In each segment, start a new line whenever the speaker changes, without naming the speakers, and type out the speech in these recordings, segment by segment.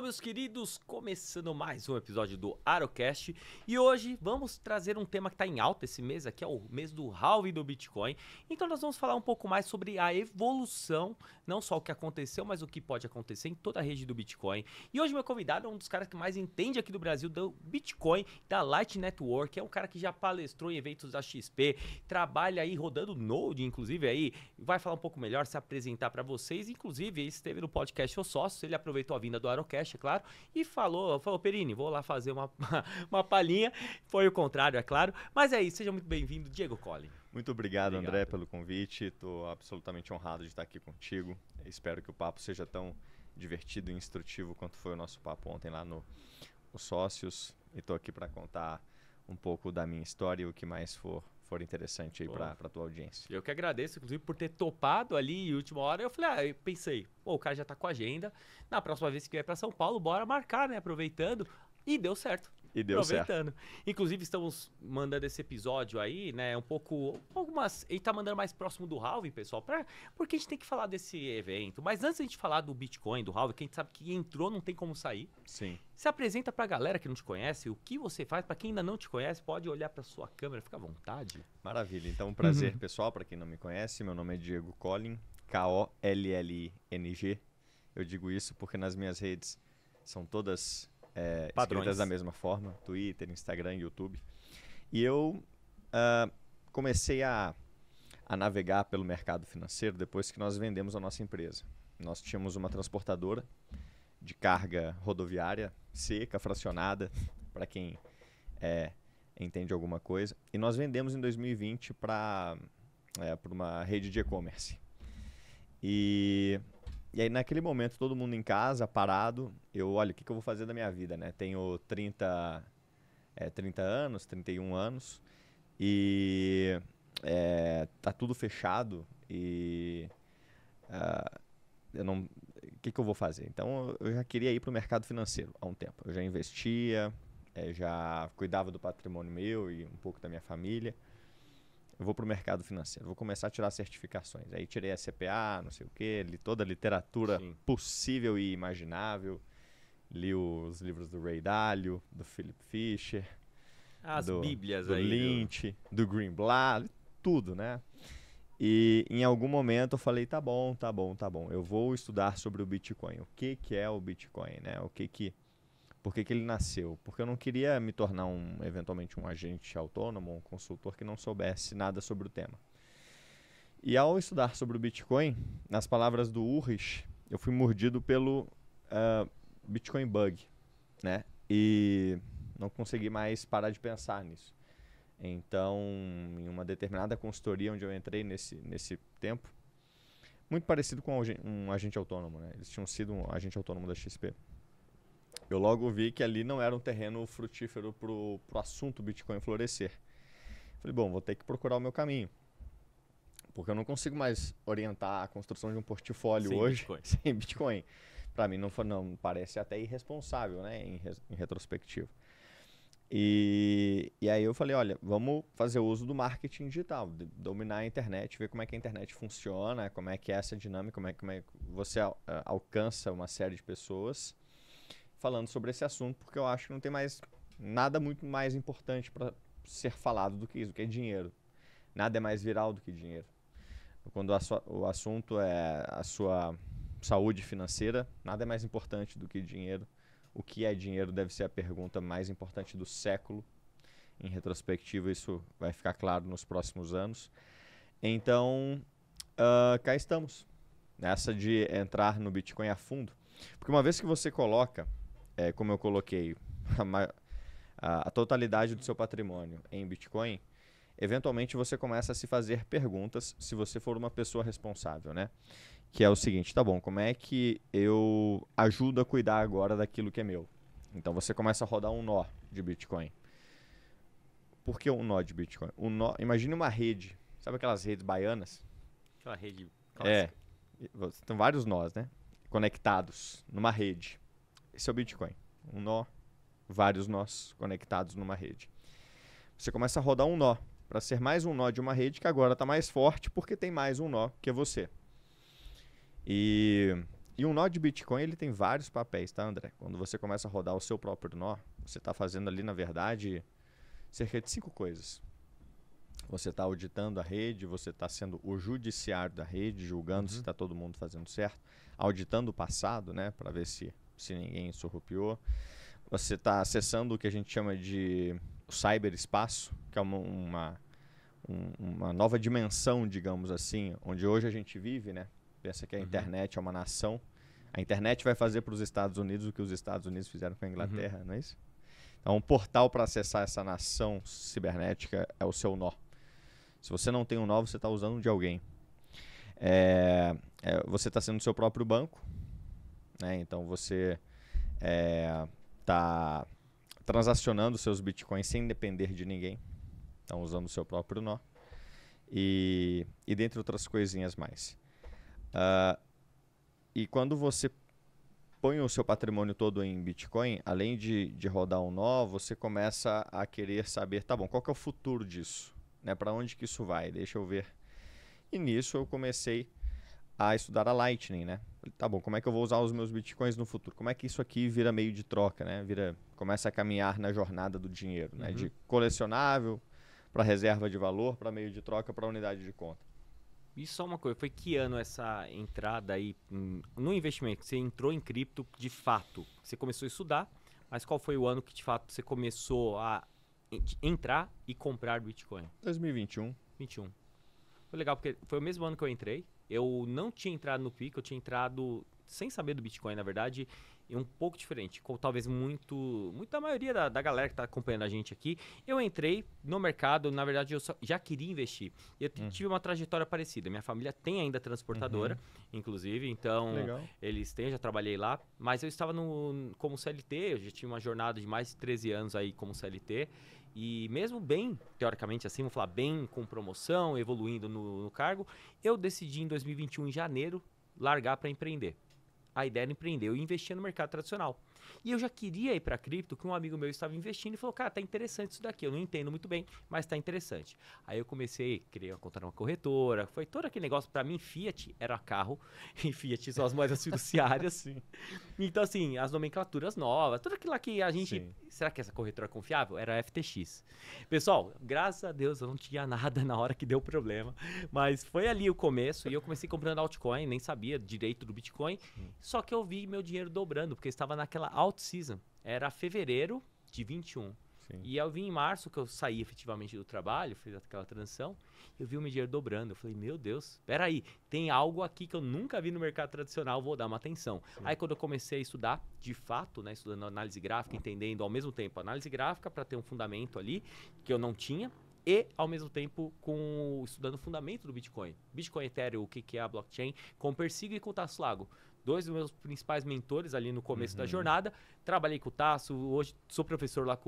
meus queridos, começando mais um episódio do Arocast e hoje vamos trazer um tema que está em alta esse mês aqui, é o mês do halving do Bitcoin. Então nós vamos falar um pouco mais sobre a evolução, não só o que aconteceu, mas o que pode acontecer em toda a rede do Bitcoin. E hoje meu convidado é um dos caras que mais entende aqui do Brasil do Bitcoin, da Light Network, é um cara que já palestrou em eventos da XP, trabalha aí rodando Node, inclusive aí, vai falar um pouco melhor, se apresentar para vocês, inclusive ele esteve no podcast Os Sócios, ele aproveitou a vinda do Arocast, é claro, e falou, Perini, vou lá fazer uma palhinha. Foi o contrário, é claro. Mas é isso, seja muito bem-vindo, Diego Colli.
Muito obrigado, André, pelo convite. Estou absolutamente honrado de estar aqui contigo. Espero que o papo seja tão divertido e instrutivo quanto foi o nosso papo ontem lá no Os Sócios. E estou aqui para contar um pouco da minha história e o que mais for interessante aí para a tua audiência.
Eu que agradeço, inclusive, por ter topado ali em última hora. Eu falei, eu pensei, o cara já tá com a agenda. Na próxima vez que vier para São Paulo, bora marcar, né? Aproveitando. E deu certo.
E deu certo.
Inclusive, estamos mandando esse episódio aí, né? Ele tá mandando mais próximo do halving, pessoal, porque a gente tem que falar desse evento. Mas antes da gente falar do Bitcoin, do halving, que a gente sabe que entrou, não tem como sair.
Sim.
Se apresenta pra galera que não te conhece, o que você faz. Pra quem ainda não te conhece, pode olhar pra sua câmera, fica à vontade.
Maravilha. Então, um prazer, pessoal, pra quem não me conhece. Meu nome é Diego Collin, K-O-L-L-I-N-G. Eu digo isso porque nas minhas redes são todas escritas da mesma forma, Twitter, Instagram, YouTube. E eu comecei a navegar pelo mercado financeiro depois que nós vendemos a nossa empresa. Nós tínhamos uma transportadora de carga rodoviária, seca, fracionada, para quem entende alguma coisa. E nós vendemos em 2020 para uma rede de e-commerce. E aí, naquele momento, todo mundo em casa, parado, olha, o que eu vou fazer da minha vida, né? Tenho 30 anos, 31 anos, e tá tudo fechado, e o que eu vou fazer? Então, eu já queria ir para o mercado financeiro há um tempo. Eu já investia, já cuidava do patrimônio meu e um pouco da minha família. Eu vou para o mercado financeiro, vou começar a tirar certificações. Aí tirei a CPA, não sei o quê, li toda a literatura possível e imaginável. Li os livros do Ray Dalio, do Philip Fisher,
Bíblias
do
aí.
Lynch, do Greenblatt, tudo, né? E em algum momento eu falei, tá bom, eu vou estudar sobre o Bitcoin. O que é o Bitcoin, né? Por que ele nasceu? Porque eu não queria me tornar eventualmente um agente autônomo, um consultor que não soubesse nada sobre o tema. E ao estudar sobre o Bitcoin, nas palavras do Ulrich, eu fui mordido pelo Bitcoin Bug, né? E não consegui mais parar de pensar nisso. Então, em uma determinada consultoria onde eu entrei nesse tempo, muito parecido com um agente autônomo, né? Eles tinham sido um agente autônomo da XP. Eu logo vi que ali não era um terreno frutífero pro assunto Bitcoin florescer. Falei, bom, vou ter que procurar o meu caminho. Porque eu não consigo mais orientar a construção de um portfólio hoje sem Bitcoin. Para mim não parece até irresponsável, né, em retrospectiva. E aí eu falei, olha, vamos fazer uso do marketing digital, dominar a internet, ver como é que a internet funciona, como é que é essa dinâmica, como é que você alcança uma série de pessoas falando sobre esse assunto, porque eu acho que não tem mais nada muito mais importante para ser falado do que isso, que é dinheiro. Nada é mais viral do que dinheiro. Quando o assunto é a sua saúde financeira, nada é mais importante do que dinheiro. O que é dinheiro deve ser a pergunta mais importante do século. Em retrospectiva, isso vai ficar claro nos próximos anos. Então, cá estamos, nessa de entrar no Bitcoin a fundo. Porque uma vez que você coloca, como eu coloquei, a totalidade do seu patrimônio em Bitcoin, eventualmente você começa a se fazer perguntas se você for uma pessoa responsável, né? Que é o seguinte, tá bom, como é que eu ajudo a cuidar agora daquilo que é meu? Então você começa a rodar um nó de Bitcoin. Por que um nó de Bitcoin? Imagine uma rede, sabe aquelas redes baianas?
Aquela rede clássica.
Tem vários nós, né? Conectados numa rede. Esse é o Bitcoin. Um nó, vários nós conectados numa rede. Você começa a rodar um nó, para ser mais um nó de uma rede que agora está mais forte porque tem mais um nó que é você. E E um nó de Bitcoin, ele tem vários papéis, tá, André? Quando você começa a rodar o seu próprio nó, você está fazendo ali, na verdade, cerca de 5 coisas. Você está auditando a rede, você está sendo o judiciário da rede, julgando se está todo mundo fazendo certo, auditando o passado, né, para ver se ninguém surrupiou. Você está acessando o que a gente chama de cyberespaço, que é uma nova dimensão, digamos assim, onde hoje a gente vive, né? Pensa que a internet é uma nação. A internet vai fazer para os Estados Unidos o que os Estados Unidos fizeram com a Inglaterra, não é isso? Então, um portal para acessar essa nação cibernética é o seu nó. Se você não tem um nó, você está usando de alguém. Você está sendo o seu próprio banco, né? Então, você está transacionando seus bitcoins sem depender de ninguém. Então, usando o seu próprio nó. E dentre outras coisinhas mais. E quando você põe o seu patrimônio todo em Bitcoin, além de rodar um nó, você começa a querer saber, tá bom, qual que é o futuro disso? Né? Para onde que isso vai? Deixa eu ver. E nisso eu comecei a estudar a Lightning, né? Tá bom, como é que eu vou usar os meus Bitcoins no futuro? Como é que isso aqui vira meio de troca, né? Começa a caminhar na jornada do dinheiro, né? De colecionável para reserva de valor, para meio de troca, para unidade de conta.
E só uma coisa, foi que ano essa entrada aí no investimento? Você entrou em cripto de fato? Você começou a estudar, mas qual foi o ano que de fato você começou a entrar e comprar Bitcoin?
2021.
21. Foi legal, porque foi o mesmo ano que eu entrei. Eu não tinha entrado no pico, eu tinha entrado sem saber do Bitcoin, na verdade, e um pouco diferente. Talvez muito da maioria da galera que está acompanhando a gente aqui. Eu entrei no mercado, na verdade, eu já queria investir. Eu tive uma trajetória parecida. Minha família tem ainda transportadora, inclusive, então
Legal.
eles têm, já trabalhei lá. Mas eu estava como CLT, eu já tinha uma jornada de mais de 13 anos aí como CLT. E mesmo bem, teoricamente assim, vamos falar bem com promoção, evoluindo no cargo, eu decidi em 2021, em janeiro, largar para empreender. A ideia era empreender, eu investia no mercado tradicional. E eu já queria ir para cripto, que um amigo meu estava investindo e falou, cara, tá interessante isso daqui, eu não entendo muito bem, mas tá interessante. Aí eu comecei, criei uma conta numa corretora, foi todo aquele negócio, para mim Fiat era carro, e Fiat são as moedas fiduciárias.
Sim.
Então assim, as nomenclaturas novas, tudo aquilo lá que a gente...
Sim.
Será que essa corretora é confiável? Era a FTX. Pessoal, graças a Deus eu não tinha nada na hora que deu problema, mas foi ali o começo, e eu comecei comprando altcoin, nem sabia direito do Bitcoin, só que eu vi meu dinheiro dobrando, porque eu estava naquela alt season, era fevereiro de 21.
Sim.
E eu vim em março, que eu saí efetivamente do trabalho, fiz aquela transição, eu vi o meu dinheiro dobrando. Eu falei, meu Deus, peraí, tem algo aqui que eu nunca vi no mercado tradicional, vou dar uma atenção. Sim. Aí quando eu comecei a estudar, de fato, né, estudando análise gráfica, entendendo ao mesmo tempo análise gráfica para ter um fundamento ali, que eu não tinha, e ao mesmo tempo estudando o fundamento do Bitcoin. Bitcoin Ethereum, o que é a blockchain, com o Persigo e com o Tasso Lago. 2 dos meus principais mentores ali no começo da jornada. Trabalhei com o Tasso, hoje sou professor lá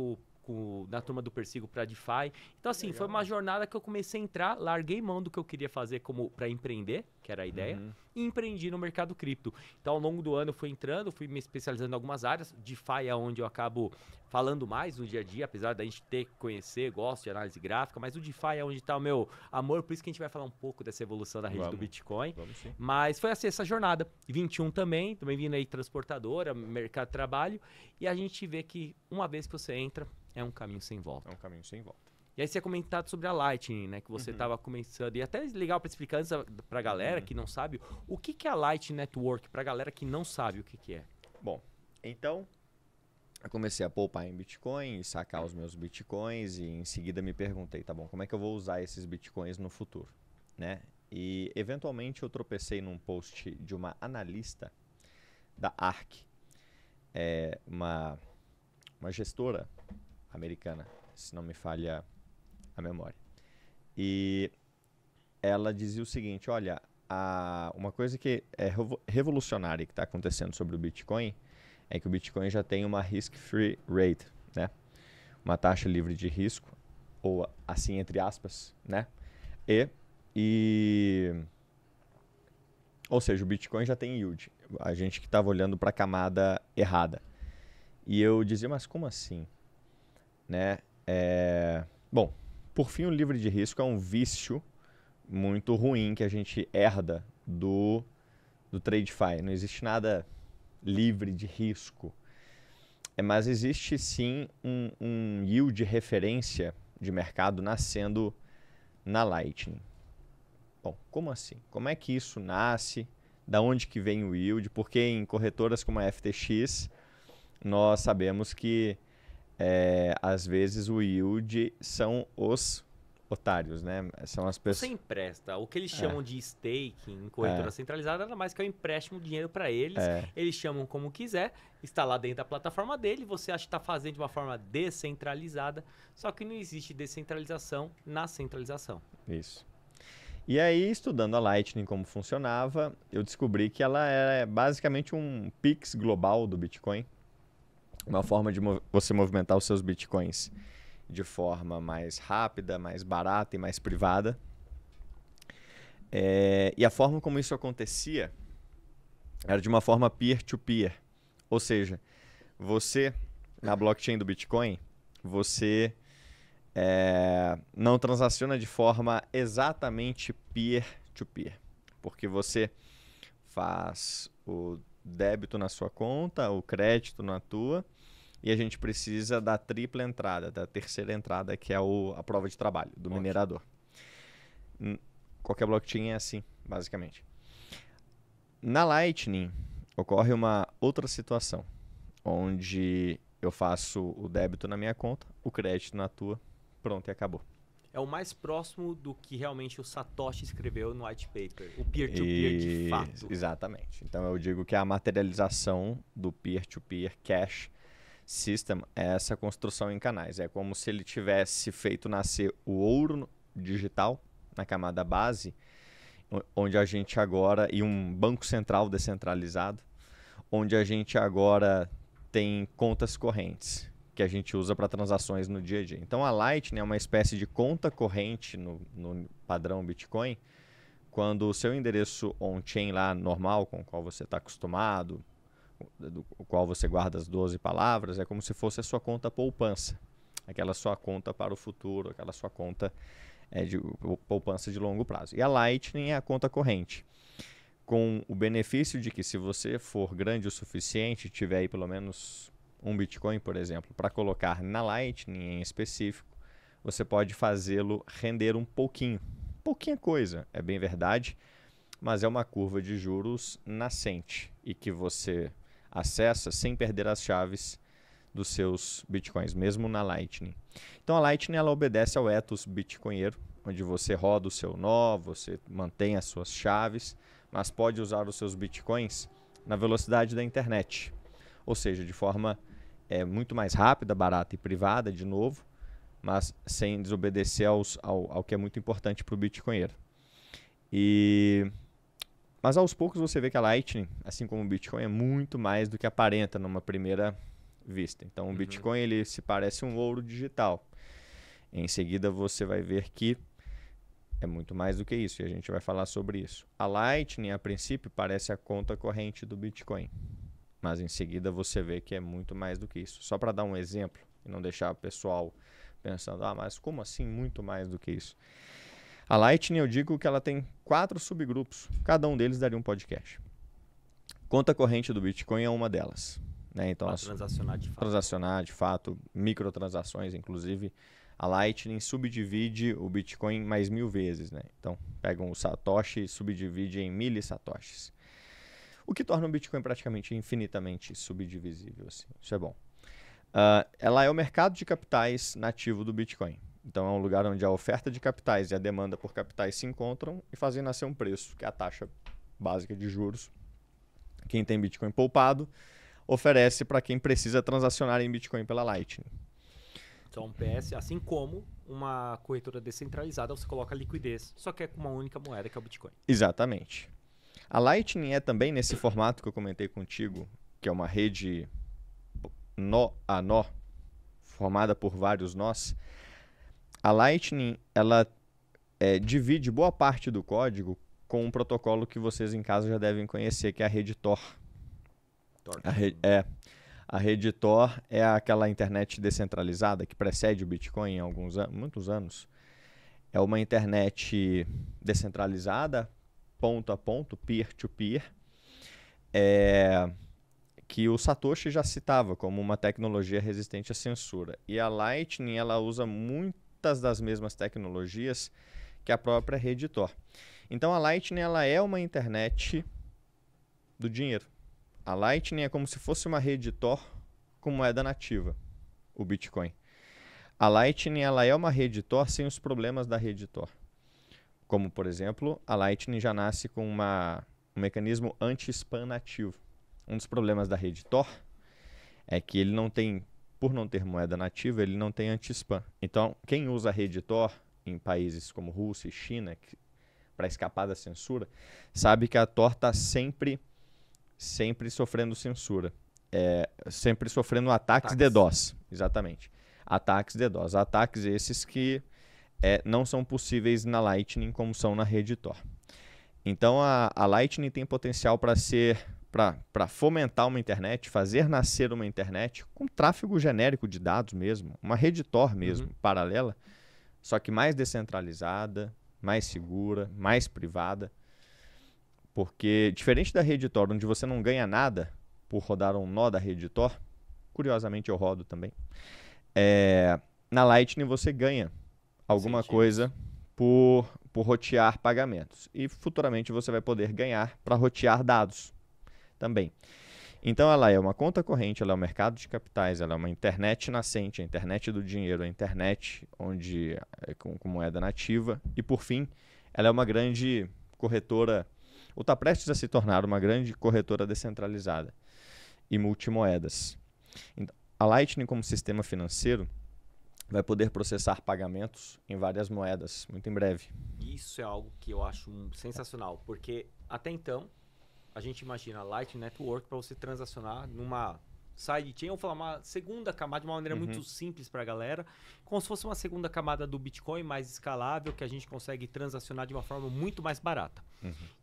na turma do Persigo para DeFi. Então, assim, foi uma jornada que eu comecei a entrar, larguei mão do que eu queria fazer para empreender, que era a ideia, e empreendi no mercado cripto. Então, ao longo do ano, eu fui entrando, fui me especializando em algumas áreas. DeFi é onde eu acabo falando mais no dia a dia, apesar da gente ter que conhecer, gosto de análise gráfica, mas o DeFi é onde está o meu amor, por isso que a gente vai falar um pouco dessa evolução da rede do Bitcoin.
Vamos sim.
Mas foi assim, essa jornada. 21 também vindo aí transportadora, mercado de trabalho, e a gente vê que uma vez que você entra, é um caminho sem volta.
É um caminho sem volta.
E aí você tinha comentado sobre a Lightning, né? Que você estava começando. E até legal para explicar antes pra galera que não sabe, o que é a Lightning Network, pra galera que não sabe o que é.
Bom, então eu comecei a poupar em Bitcoin e sacar os meus Bitcoins e em seguida me perguntei, tá bom, como é que eu vou usar esses Bitcoins no futuro, né? E eventualmente eu tropecei num post de uma analista da ARK, uma gestora americana, se não me falha a memória. E ela dizia o seguinte, olha, uma coisa que é revolucionária que está acontecendo sobre o Bitcoin é que o Bitcoin já tem uma risk-free rate, né? Uma taxa livre de risco, ou assim entre aspas, né? Ou seja, o Bitcoin já tem yield. A gente que estava olhando para a camada errada. E eu dizia, mas como assim? Né? Bom, por fim, o livre de risco é um vício muito ruim que a gente herda do TradeFi. Não existe nada livre de risco. Mas existe sim um yield de referência de mercado nascendo na Lightning. Bom, como assim? Como é que isso nasce? Da onde que vem o yield? Porque em corretoras como a FTX, nós sabemos que às vezes o yield são os otários, né? São as pessoas.
Você empresta. O que eles chamam de staking em corretora centralizada nada mais que é o empréstimo de dinheiro para eles. Eles chamam como quiser, está lá dentro da plataforma dele. Você acha que está fazendo de uma forma descentralizada, só que não existe descentralização na centralização.
Isso. E aí, estudando a Lightning como funcionava, eu descobri que ela é basicamente um Pix global do Bitcoin. Uma forma de você movimentar os seus Bitcoins de forma mais rápida, mais barata e mais privada. E a forma como isso acontecia era de uma forma peer-to-peer. Ou seja, você, na blockchain do Bitcoin, você não transaciona de forma exatamente peer-to-peer. Porque você faz o débito na sua conta, o crédito na tua, e a gente precisa da tripla entrada, da terceira entrada, que é a prova de trabalho do minerador. Qualquer blockchain é assim, basicamente. Na Lightning, ocorre uma outra situação, onde eu faço o débito na minha conta, o crédito na tua, pronto, e acabou.
É o mais próximo do que realmente o Satoshi escreveu no white paper, o peer-to-peer de fato.
Exatamente. Então eu digo que a materialização do peer-to-peer cash system é essa construção em canais. É como se ele tivesse feito nascer o ouro digital na camada base, onde a gente agora, e um banco central descentralizado, onde a gente agora tem contas correntes que a gente usa para transações no dia a dia. Então a Lightning é uma espécie de conta corrente no padrão Bitcoin, quando o seu endereço on-chain lá normal, com o qual você está acostumado, do qual você guarda as 12 palavras, é como se fosse a sua conta poupança. Aquela sua conta para o futuro, aquela sua conta de poupança de longo prazo. E a Lightning é a conta corrente, com o benefício de que se você for grande o suficiente, tiver aí pelo menos um Bitcoin, por exemplo, para colocar na Lightning em específico, você pode fazê-lo render um pouquinho. Pouquinha coisa, é bem verdade, mas é uma curva de juros nascente e que você acessa sem perder as chaves dos seus Bitcoins, mesmo na Lightning. Então a Lightning ela obedece ao ethos bitcoinheiro, onde você roda o seu nó, você mantém as suas chaves, mas pode usar os seus Bitcoins na velocidade da internet. Ou seja, de forma muito mais rápida, barata e privada, de novo, mas sem desobedecer ao que é muito importante para o bitcoinheiro. Mas aos poucos você vê que a Lightning, assim como o Bitcoin, é muito mais do que aparenta numa primeira vista. Então o Bitcoin ele se parece um ouro digital. Em seguida você vai ver que é muito mais do que isso, e a gente vai falar sobre isso. A Lightning, a princípio, parece a conta corrente do Bitcoin. Mas em seguida você vê que é muito mais do que isso. Só para dar um exemplo e não deixar o pessoal pensando, mas como assim muito mais do que isso? A Lightning, eu digo que ela tem 4 subgrupos. Cada um deles daria um podcast. Conta corrente do Bitcoin é uma delas. Né? Então, transacionar de fato, microtransações, inclusive. A Lightning subdivide o Bitcoin mais 1000 vezes. Né? Então, pegam o Satoshi e subdivide em milisatoshis. O que torna o Bitcoin praticamente infinitamente subdivisível. Assim. Isso é bom. Ela é o mercado de capitais nativo do Bitcoin. Então é um lugar onde a oferta de capitais e a demanda por capitais se encontram e fazem nascer um preço, que é a taxa básica de juros. Quem tem Bitcoin poupado oferece para quem precisa transacionar em Bitcoin pela Lightning.
Então, PS, assim como uma corretora descentralizada, você coloca liquidez, só que é com uma única moeda, que é o Bitcoin.
Exatamente. A Lightning é também nesse formato que eu comentei contigo, que é uma rede nó a nó, formada por vários nós. A Lightning ela divide boa parte do código com um protocolo que vocês em casa já devem conhecer, que é a rede Tor. A rede Tor é aquela internet descentralizada que precede o Bitcoin há muitos anos. É uma internet descentralizada, ponto a ponto, peer-to-peer, é que o Satoshi já citava como uma tecnologia resistente à censura. E a Lightning, ela usa muitas das mesmas tecnologias que a própria rede Tor. Então a Lightning, ela é uma internet do dinheiro. A Lightning é como se fosse uma rede Tor com moeda nativa, o Bitcoin. A Lightning, ela é uma rede Tor sem os problemas da rede Tor. Como, por exemplo, a Lightning já nasce com um mecanismo anti-spam nativo. Um dos problemas da rede Tor é que ele não tem, por não ter moeda nativa, ele não tem anti-spam. Então, quem usa a rede Tor em países como Rússia e China, para escapar da censura, sabe que a Tor está sempre sofrendo censura. Sempre sofrendo ataques DDoS. Exatamente. Ataques DDoS. Ataques esses que não são possíveis na Lightning como são na rede Tor. Então, a Lightning tem potencial para fomentar uma internet, fazer nascer uma internet com tráfego genérico de dados mesmo, uma rede Tor mesmo, paralela, só que mais descentralizada, mais segura, mais privada. Porque, diferente da rede Tor, onde você não ganha nada por rodar um nó da rede Tor, curiosamente eu rodo também, na Lightning você ganha alguma coisa por rotear pagamentos. E futuramente você vai poder ganhar para rotear dados também. Então ela é uma conta corrente, ela é um mercado de capitais, ela é uma internet nascente, a internet do dinheiro, a internet com moeda nativa. E por fim, ela é uma grande corretora, ou está prestes a se tornar uma grande corretora descentralizada e multimoedas. Então, a Lightning como sistema financeiro vai poder processar pagamentos em várias moedas, muito em breve.
Isso é algo que eu acho sensacional, porque até então a gente imagina a Lightning Network para você transacionar numa sidechain, ou falar uma segunda camada de uma maneira muito simples para a galera, como se fosse uma segunda camada do Bitcoin mais escalável, que a gente consegue transacionar de uma forma muito mais barata.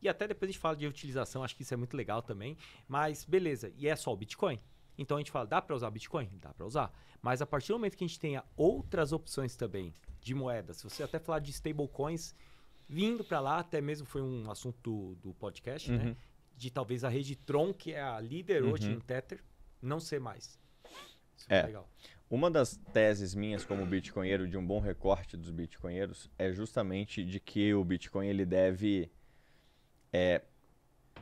E até depois a gente fala de utilização, acho que isso é muito legal também, mas beleza, e é só o Bitcoin? Então a gente fala, dá para usar Bitcoin? Dá para usar. Mas a partir do momento que a gente tenha outras opções também de moedas, se você até falar de stablecoins, vindo para lá, até mesmo foi um assunto do podcast, né? De talvez a rede Tron, que é a líder hoje em Tether, não ser mais. Isso é legal.
Uma das teses minhas como bitcoinheiro, de um bom recorte dos bitcoinheiros, é justamente de que o Bitcoin ele deve...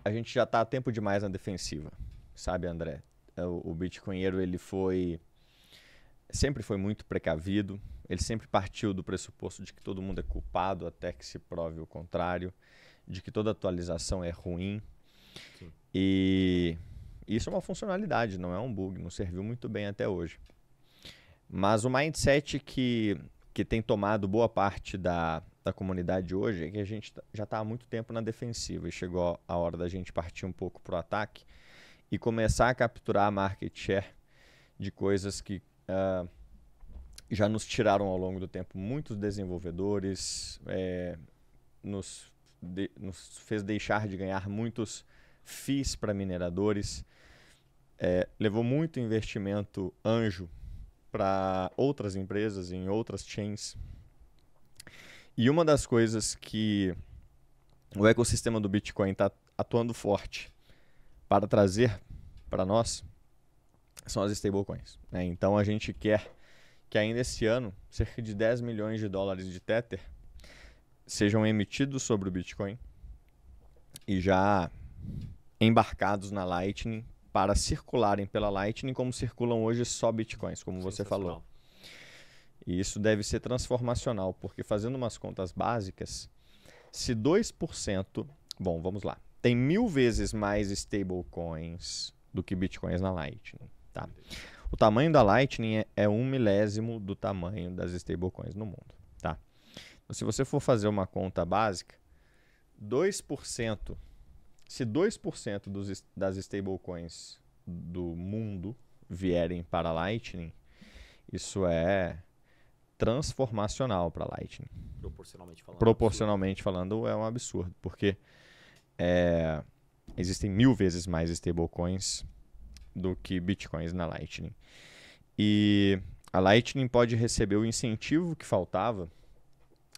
a gente já está há tempo demais na defensiva, sabe, André? O bitcoinheiro ele sempre foi muito precavido, ele sempre partiu do pressuposto de que todo mundo é culpado até que se prove o contrário, de que toda atualização é ruim. Sim. E isso é uma funcionalidade, não é um bug, não serviu muito bem até hoje. Mas o mindset que tem tomado boa parte da comunidade hoje é que a gente já está há muito tempo na defensiva e chegou a hora da gente partir um pouco para o ataque e começar a capturar a market share de coisas que já nos tiraram ao longo do tempo muitos desenvolvedores, nos fez deixar de ganhar muitos FIIs para mineradores, levou muito investimento anjo para outras empresas em outras chains. E uma das coisas que o ecossistema do Bitcoin está atuando forte para trazer para nós são as stablecoins, né? Então a gente quer que ainda esse ano cerca de 10 milhões de dólares de Tether sejam emitidos sobre o Bitcoin e já embarcados na Lightning para circularem pela Lightning como circulam hoje só Bitcoins, como você falou. E isso deve ser transformacional, porque fazendo umas contas básicas, se 2%... Bom, vamos lá. Tem 1000 vezes mais stablecoins do que Bitcoins na Lightning. Tá? O tamanho da Lightning é 1/1000 do tamanho das stablecoins no mundo. Tá? Então, se você for fazer uma conta básica, 2%... Se 2% das stablecoins do mundo vierem para a Lightning, isso é transformacional para a Lightning. Proporcionalmente falando, é um absurdo, porque existem 1000 vezes mais stablecoins do que Bitcoins na Lightning. E a Lightning pode receber o incentivo que faltava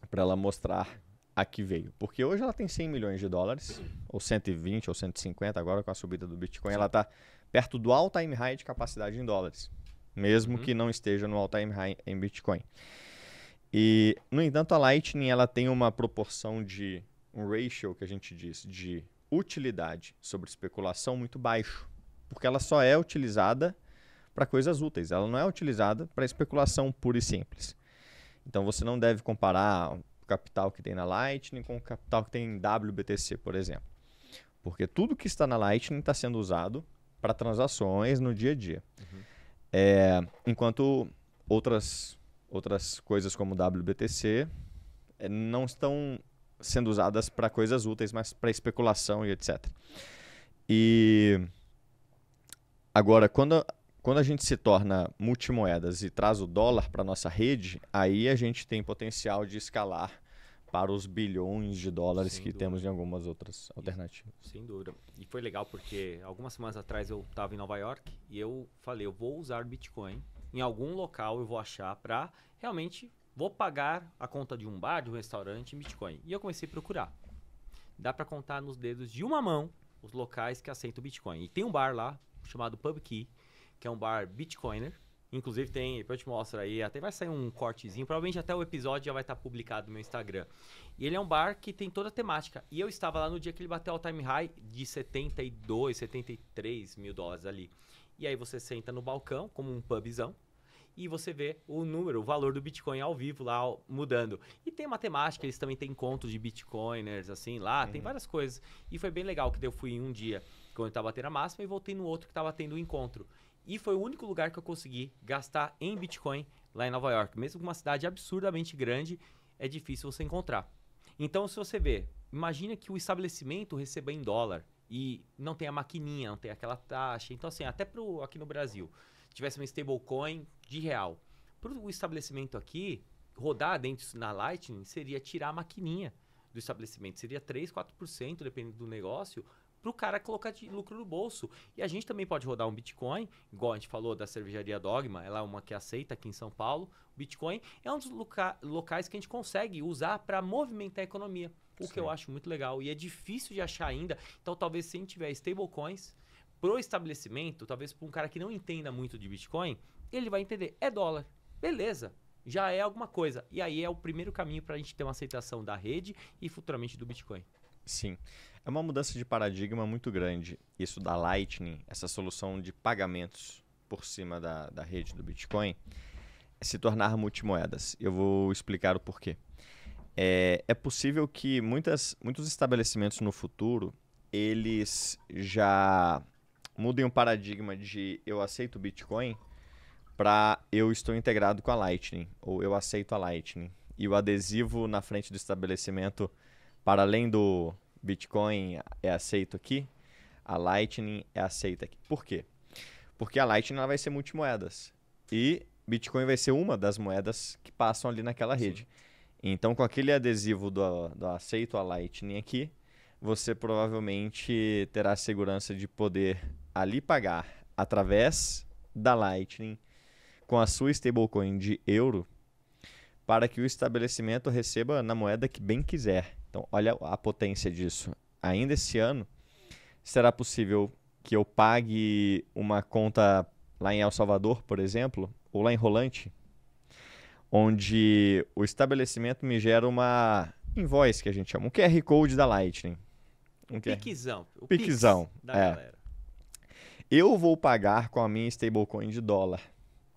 para ela mostrar a que veio. Porque hoje ela tem 100 milhões de dólares, ou 120, ou 150 agora com a subida do Bitcoin. Ela está perto do all-time high de capacidade em dólares, mesmo que não esteja no all-time high em Bitcoin. E, no entanto, a Lightning ela tem uma proporção de um ratio, que a gente diz, de utilidade sobre especulação muito baixo, porque ela só é utilizada para coisas úteis, ela não é utilizada para especulação pura e simples. Então você não deve comparar o capital que tem na Lightning com o capital que tem em WBTC, por exemplo, porque tudo que está na Lightning está sendo usado para transações no dia a dia, enquanto outras coisas como WBTC não estão sendo usadas para coisas úteis, mas para especulação e etc. E agora, quando a gente se torna multimoedas e traz o dólar para a nossa rede, aí a gente tem potencial de escalar para os bilhões de dólares que temos em algumas outras alternativas.
Sem dúvida. E foi legal porque algumas semanas atrás eu estava em Nova York e eu falei, eu vou usar Bitcoin em algum local, eu vou achar para realmente vou pagar a conta de um bar, de um restaurante em Bitcoin. E eu comecei a procurar. Dá para contar nos dedos de uma mão os locais que aceitam Bitcoin. E tem um bar lá chamado PubKey, que é um bar Bitcoiner. Inclusive tem, depois eu te mostro aí, até vai sair um cortezinho, provavelmente até o episódio já vai estar publicado no meu Instagram. E ele é um bar que tem toda a temática. E eu estava lá no dia que ele bateu o time high de 72, 73 mil dólares ali. E aí você senta no balcão, como um pubzão, e você vê o número, o valor do Bitcoin ao vivo lá mudando. E tem matemática, eles também têm contos de Bitcoiners, assim, lá, tem várias coisas. E foi bem legal que eu fui em um dia, quando estava batendo a máxima, e voltei no outro que estava tendo o encontro. E foi o único lugar que eu consegui gastar em Bitcoin lá em Nova York. Mesmo com uma cidade absurdamente grande, é difícil você encontrar. Então, se você vê, imagina que o estabelecimento receba em dólar e não tem a maquininha, não tem aquela taxa. Então, assim, até aqui no Brasil, se tivesse uma stablecoin de real, para o estabelecimento aqui, rodar dentro na Lightning seria tirar a maquininha do estabelecimento. Seria 3, 4%, dependendo do negócio, para o cara colocar de lucro no bolso. E a gente também pode rodar um Bitcoin, igual a gente falou da cervejaria Dogma, ela é uma que aceita aqui em São Paulo. O Bitcoin é um dos locais que a gente consegue usar para movimentar a economia, o que eu acho muito legal. E é difícil de achar ainda. Então, talvez se a gente tiver stablecoins pro estabelecimento, talvez para um cara que não entenda muito de Bitcoin, ele vai entender, é dólar, beleza, já é alguma coisa. E aí é o primeiro caminho para a gente ter uma aceitação da rede e futuramente do Bitcoin.
Sim. É uma mudança de paradigma muito grande. Isso da Lightning, essa solução de pagamentos por cima da rede do Bitcoin, é se tornar multimoedas. Eu vou explicar o porquê. É possível que muitos estabelecimentos no futuro, eles já mudem o paradigma de eu aceito o Bitcoin para eu estou integrado com a Lightning, ou eu aceito a Lightning. E o adesivo na frente do estabelecimento, para além do Bitcoin é aceito aqui, a Lightning é aceita aqui. Por quê? Porque a Lightning ela vai ser multimoedas. E Bitcoin vai ser uma das moedas que passam ali naquela rede. Sim. Então, com aquele adesivo do aceito a Lightning aqui, você provavelmente terá a segurança de poder ali pagar através da Lightning com a sua stablecoin de euro para que o estabelecimento receba na moeda que bem quiser. Então, olha a potência disso. Ainda esse ano, será possível que eu pague uma conta lá em El Salvador, por exemplo, ou lá em Rolante, onde o estabelecimento me gera uma invoice, que a gente chama, um QR Code da Lightning.
Piquezão.
O piquezão
da galera.
Eu vou pagar com a minha stablecoin de dólar,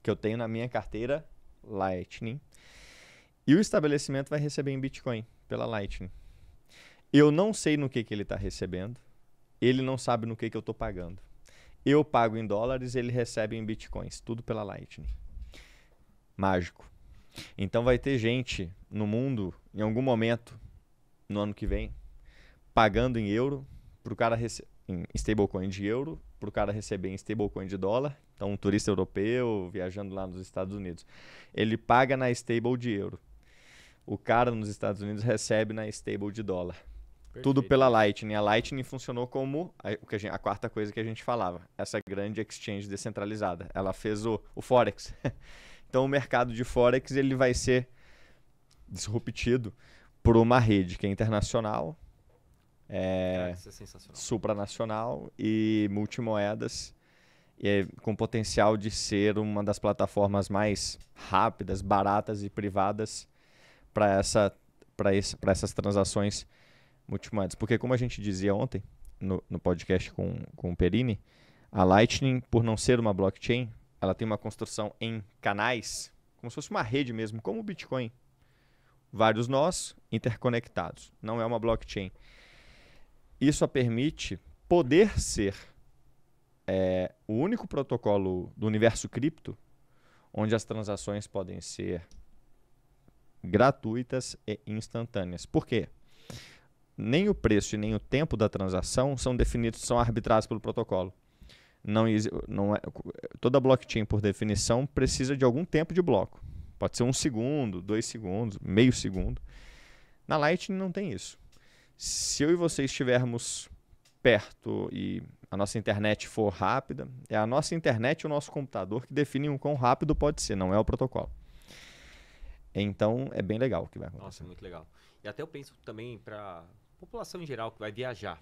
que eu tenho na minha carteira Lightning, e o estabelecimento vai receber em Bitcoin pela Lightning. Eu não sei no que ele está recebendo, ele não sabe no que eu estou pagando. Eu pago em dólares, ele recebe em Bitcoins, tudo pela Lightning. Mágico. Então vai ter gente no mundo, em algum momento, no ano que vem, pagando em euro, pro cara em stablecoin de euro, para o cara receber em stablecoin de dólar. Então, um turista europeu viajando lá nos Estados Unidos, ele paga na stable de euro. O cara nos Estados Unidos recebe na stable de dólar. Perfeito. Tudo pela Lightning. A Lightning funcionou como a quarta coisa que a gente falava, essa grande exchange descentralizada. Ela fez o Forex. Então, o mercado de Forex ele vai ser disruptido por uma rede que é internacional,
Isso é sensacional.
supranacional e multimoedas, com potencial de ser uma das plataformas mais rápidas, baratas e privadas para essas transações multimoedas. Porque, como a gente dizia ontem no podcast com o Perini, a Lightning, por não ser uma blockchain, ela tem uma construção em canais, como se fosse uma rede mesmo, como o Bitcoin. Vários nós interconectados. Não é uma blockchain. Isso a permite poder ser o único protocolo do universo cripto onde as transações podem ser gratuitas e instantâneas. Por quê? Nem o preço e nem o tempo da transação são definidos, são arbitrados pelo protocolo. Toda blockchain, por definição, precisa de algum tempo de bloco. Pode ser 1 segundo, 2 segundos, meio segundo. Na Lightning não tem isso. Se eu e você estivermos perto e a nossa internet for rápida, é a nossa internet e o nosso computador que definem o quão rápido pode ser, não é o protocolo. Então, é bem legal o que vai acontecer.
Nossa, muito legal. E até eu penso também para população em geral que vai viajar.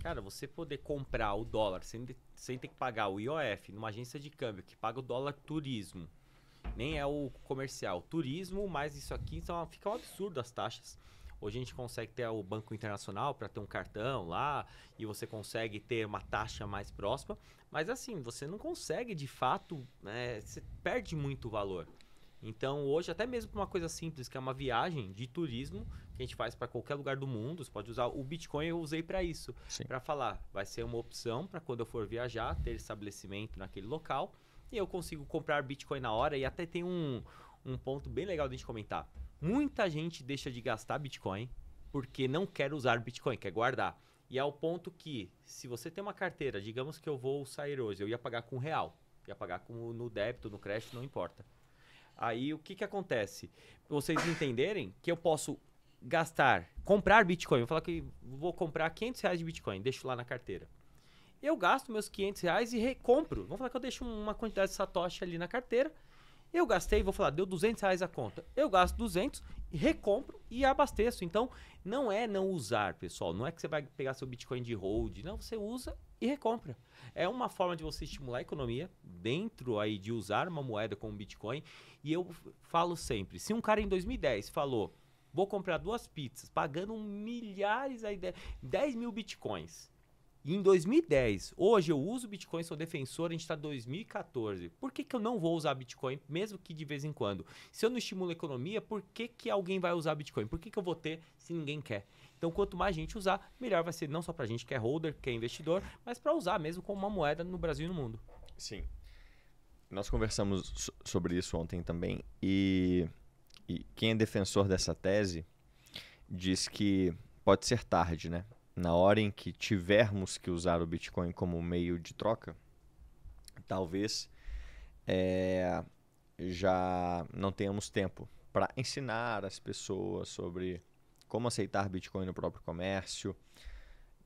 Cara, você poder comprar o dólar sem ter que pagar o IOF numa agência de câmbio que paga o dólar turismo. Nem é o comercial. Turismo, mais isso aqui, então fica um absurdo as taxas. Hoje a gente consegue ter o Banco Internacional para ter um cartão lá e você consegue ter uma taxa mais próxima. Mas assim, você não consegue de fato, você perde muito valor. Então hoje, até mesmo para uma coisa simples, que é uma viagem de turismo, que a gente faz para qualquer lugar do mundo, você pode usar o Bitcoin, eu usei para isso. Para falar, vai ser uma opção para quando eu for viajar, ter estabelecimento naquele local. E eu consigo comprar Bitcoin na hora. E até tem um ponto bem legal de a gente comentar. Muita gente deixa de gastar Bitcoin porque não quer usar Bitcoin, quer guardar. E é o ponto que, se você tem uma carteira, digamos que eu vou sair hoje, eu ia pagar com R$1, ia pagar no débito, no crédito, não importa. Aí o que acontece? Pra vocês entenderem que eu posso comprar Bitcoin, vou falar que vou comprar R$500 de Bitcoin, deixo lá na carteira. Eu gasto meus R$500 e recompro. Vamos falar que eu deixo uma quantidade de satoshi ali na carteira. Eu gastei, vou falar, deu R$200 a conta. Eu gasto 200, recompro e abasteço. Então, não é não usar, pessoal. Não é que você vai pegar seu Bitcoin de hold. Não, você usa e recompra. É uma forma de você estimular a economia dentro aí de usar uma moeda como Bitcoin. E eu falo sempre, se um cara em 2010 falou, vou comprar 2 pizzas, pagando milhares, 10 mil Bitcoins. E em 2010, hoje eu uso Bitcoin, sou defensor, a gente está em 2014. Por que eu não vou usar Bitcoin, mesmo que de vez em quando? Se eu não estimulo a economia, por que alguém vai usar Bitcoin? Por que eu vou ter se ninguém quer? Então, quanto mais gente usar, melhor vai ser não só para a gente que é holder, que é investidor, mas para usar mesmo como uma moeda no Brasil e no mundo.
Sim. Nós conversamos sobre isso ontem também e quem é defensor dessa tese diz que pode ser tarde, né? Na hora em que tivermos que usar o Bitcoin como meio de troca, talvez já não tenhamos tempo para ensinar as pessoas sobre como aceitar Bitcoin no próprio comércio,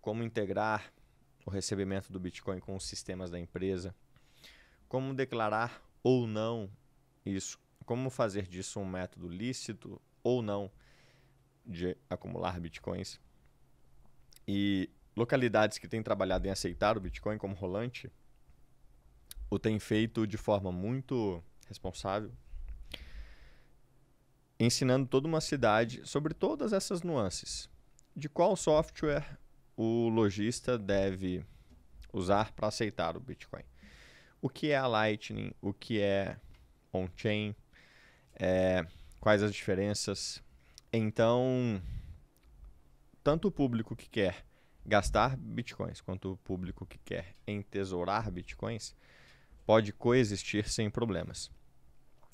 como integrar o recebimento do Bitcoin com os sistemas da empresa, como declarar ou não isso, como fazer disso um método lícito ou não de acumular Bitcoins. E localidades que têm trabalhado em aceitar o Bitcoin como rolante o têm feito de forma muito responsável, ensinando toda uma cidade sobre todas essas nuances. De qual software o lojista deve usar para aceitar o Bitcoin. O que é a Lightning, o que é on-chain, quais as diferenças. Então, tanto o público que quer gastar bitcoins quanto o público que quer entesourar bitcoins pode coexistir sem problemas.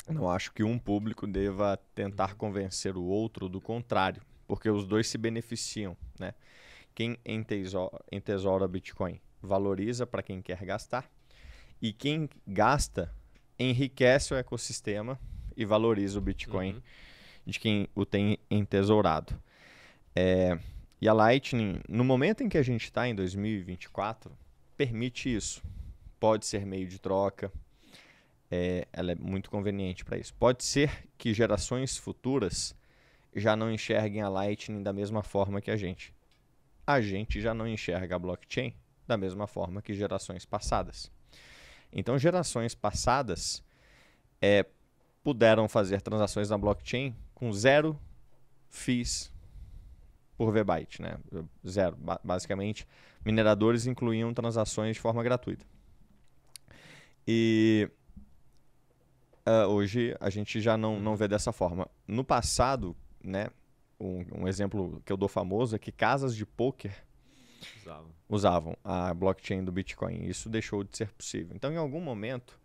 Não acho que um público deva tentar convencer o outro do contrário, porque os dois se beneficiam, né? Quem entesoura Bitcoin valoriza para quem quer gastar e quem gasta enriquece o ecossistema e valoriza o Bitcoin de quem o tem entesourado. E a Lightning, no momento em que a gente está, em 2024, permite isso. Pode ser meio de troca, ela é muito conveniente para isso. Pode ser que gerações futuras já não enxerguem a Lightning da mesma forma que a gente já não enxerga a blockchain da mesma forma que gerações passadas. Então, gerações passadas puderam fazer transações na blockchain com 0 fees por V-byte, né? Zero. Basicamente, mineradores incluíam transações de forma gratuita. E hoje a gente já não vê dessa forma. No passado, né, um exemplo que eu dou famoso é que casas de pôquer usavam a blockchain do Bitcoin. Isso deixou de ser possível. Então, em algum momento,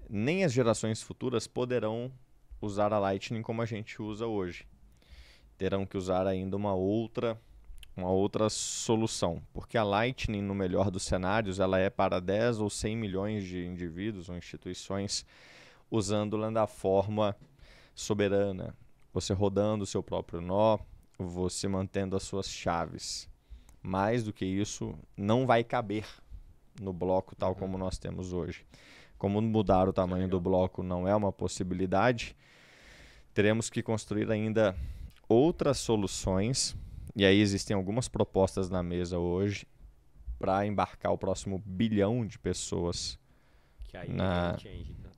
nem as gerações futuras poderão usar a Lightning como a gente usa hoje. Terão que usar ainda uma outra solução. Porque a Lightning, no melhor dos cenários, ela é para 10 ou 100 milhões de indivíduos ou instituições usando-la da forma soberana. Você rodando o seu próprio nó, você mantendo as suas chaves. Mais do que isso, não vai caber no bloco tal como nós temos hoje. Como mudar o tamanho do bloco não é uma possibilidade, teremos que construir ainda outras soluções. E aí existem algumas propostas na mesa hoje para embarcar o próximo bilhão de pessoas.
Que aí é change, então.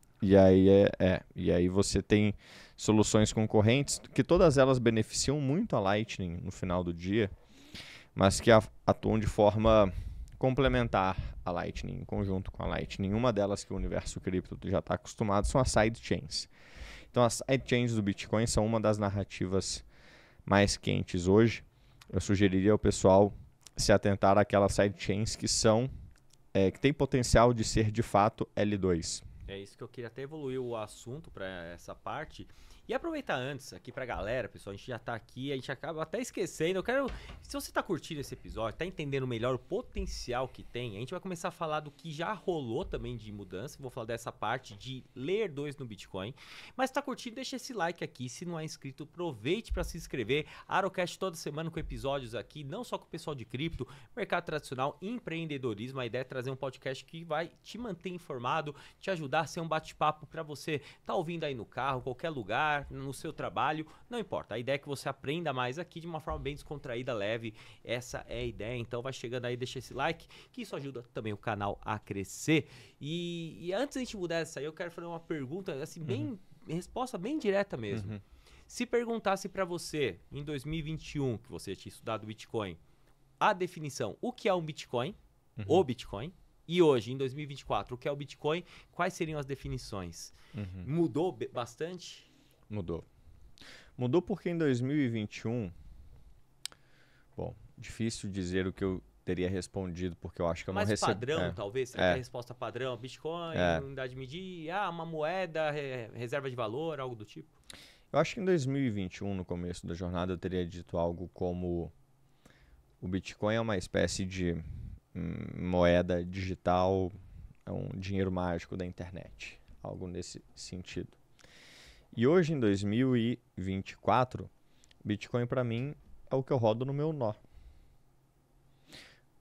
E aí você tem soluções concorrentes que todas elas beneficiam muito a Lightning no final do dia, mas que atuam de forma complementar a Lightning, em conjunto com a Lightning. Uma delas que o universo cripto já está acostumado são as sidechains. Então as sidechains do Bitcoin são uma das narrativas mais quentes hoje. Eu sugeriria ao pessoal se atentar àquelas sidechains que que tem potencial de ser de fato L2.
É isso que eu queria até evoluir o assunto para essa parte. E aproveitar antes aqui pra galera, pessoal, a gente já tá aqui, a gente acaba até esquecendo. Se você tá curtindo esse episódio, tá entendendo melhor o potencial que tem, a gente vai começar a falar do que já rolou também de mudança. Vou falar dessa parte de Layer 2 no Bitcoin. Mas se tá curtindo, deixa esse like aqui. Se não é inscrito, aproveite para se inscrever. Arocast toda semana com episódios aqui, não só com o pessoal de cripto, mercado tradicional, empreendedorismo. A ideia é trazer um podcast que vai te manter informado, te ajudar a ser um bate-papo para você tá ouvindo aí no carro, qualquer lugar, no seu trabalho, não importa. A ideia é que você aprenda mais aqui de uma forma bem descontraída, leve. Essa é a ideia. Então vai chegando aí, deixa esse like, que isso ajuda também o canal a crescer. E antes de a gente mudar essa aí, eu quero fazer uma pergunta, assim, resposta bem direta mesmo. Se perguntasse para você, em 2021, que você tinha estudado Bitcoin, a definição, o que é um Bitcoin, o Bitcoin, e hoje, em 2024, o que é o Bitcoin, quais seriam as definições? Mudou bastante?
Mudou. Mudou porque em 2021... Bom, difícil dizer o que eu teria respondido, porque eu acho que eu não recebi...
Mas padrão, talvez? Será que a resposta padrão? Bitcoin, unidade de medir, uma moeda, reserva de valor, algo do tipo?
Eu acho que em 2021, no começo da jornada, eu teria dito algo como... O Bitcoin é uma espécie de moeda digital, é um dinheiro mágico da internet. Algo nesse sentido. E hoje, em 2024, Bitcoin para mim é o que eu rodo no meu nó.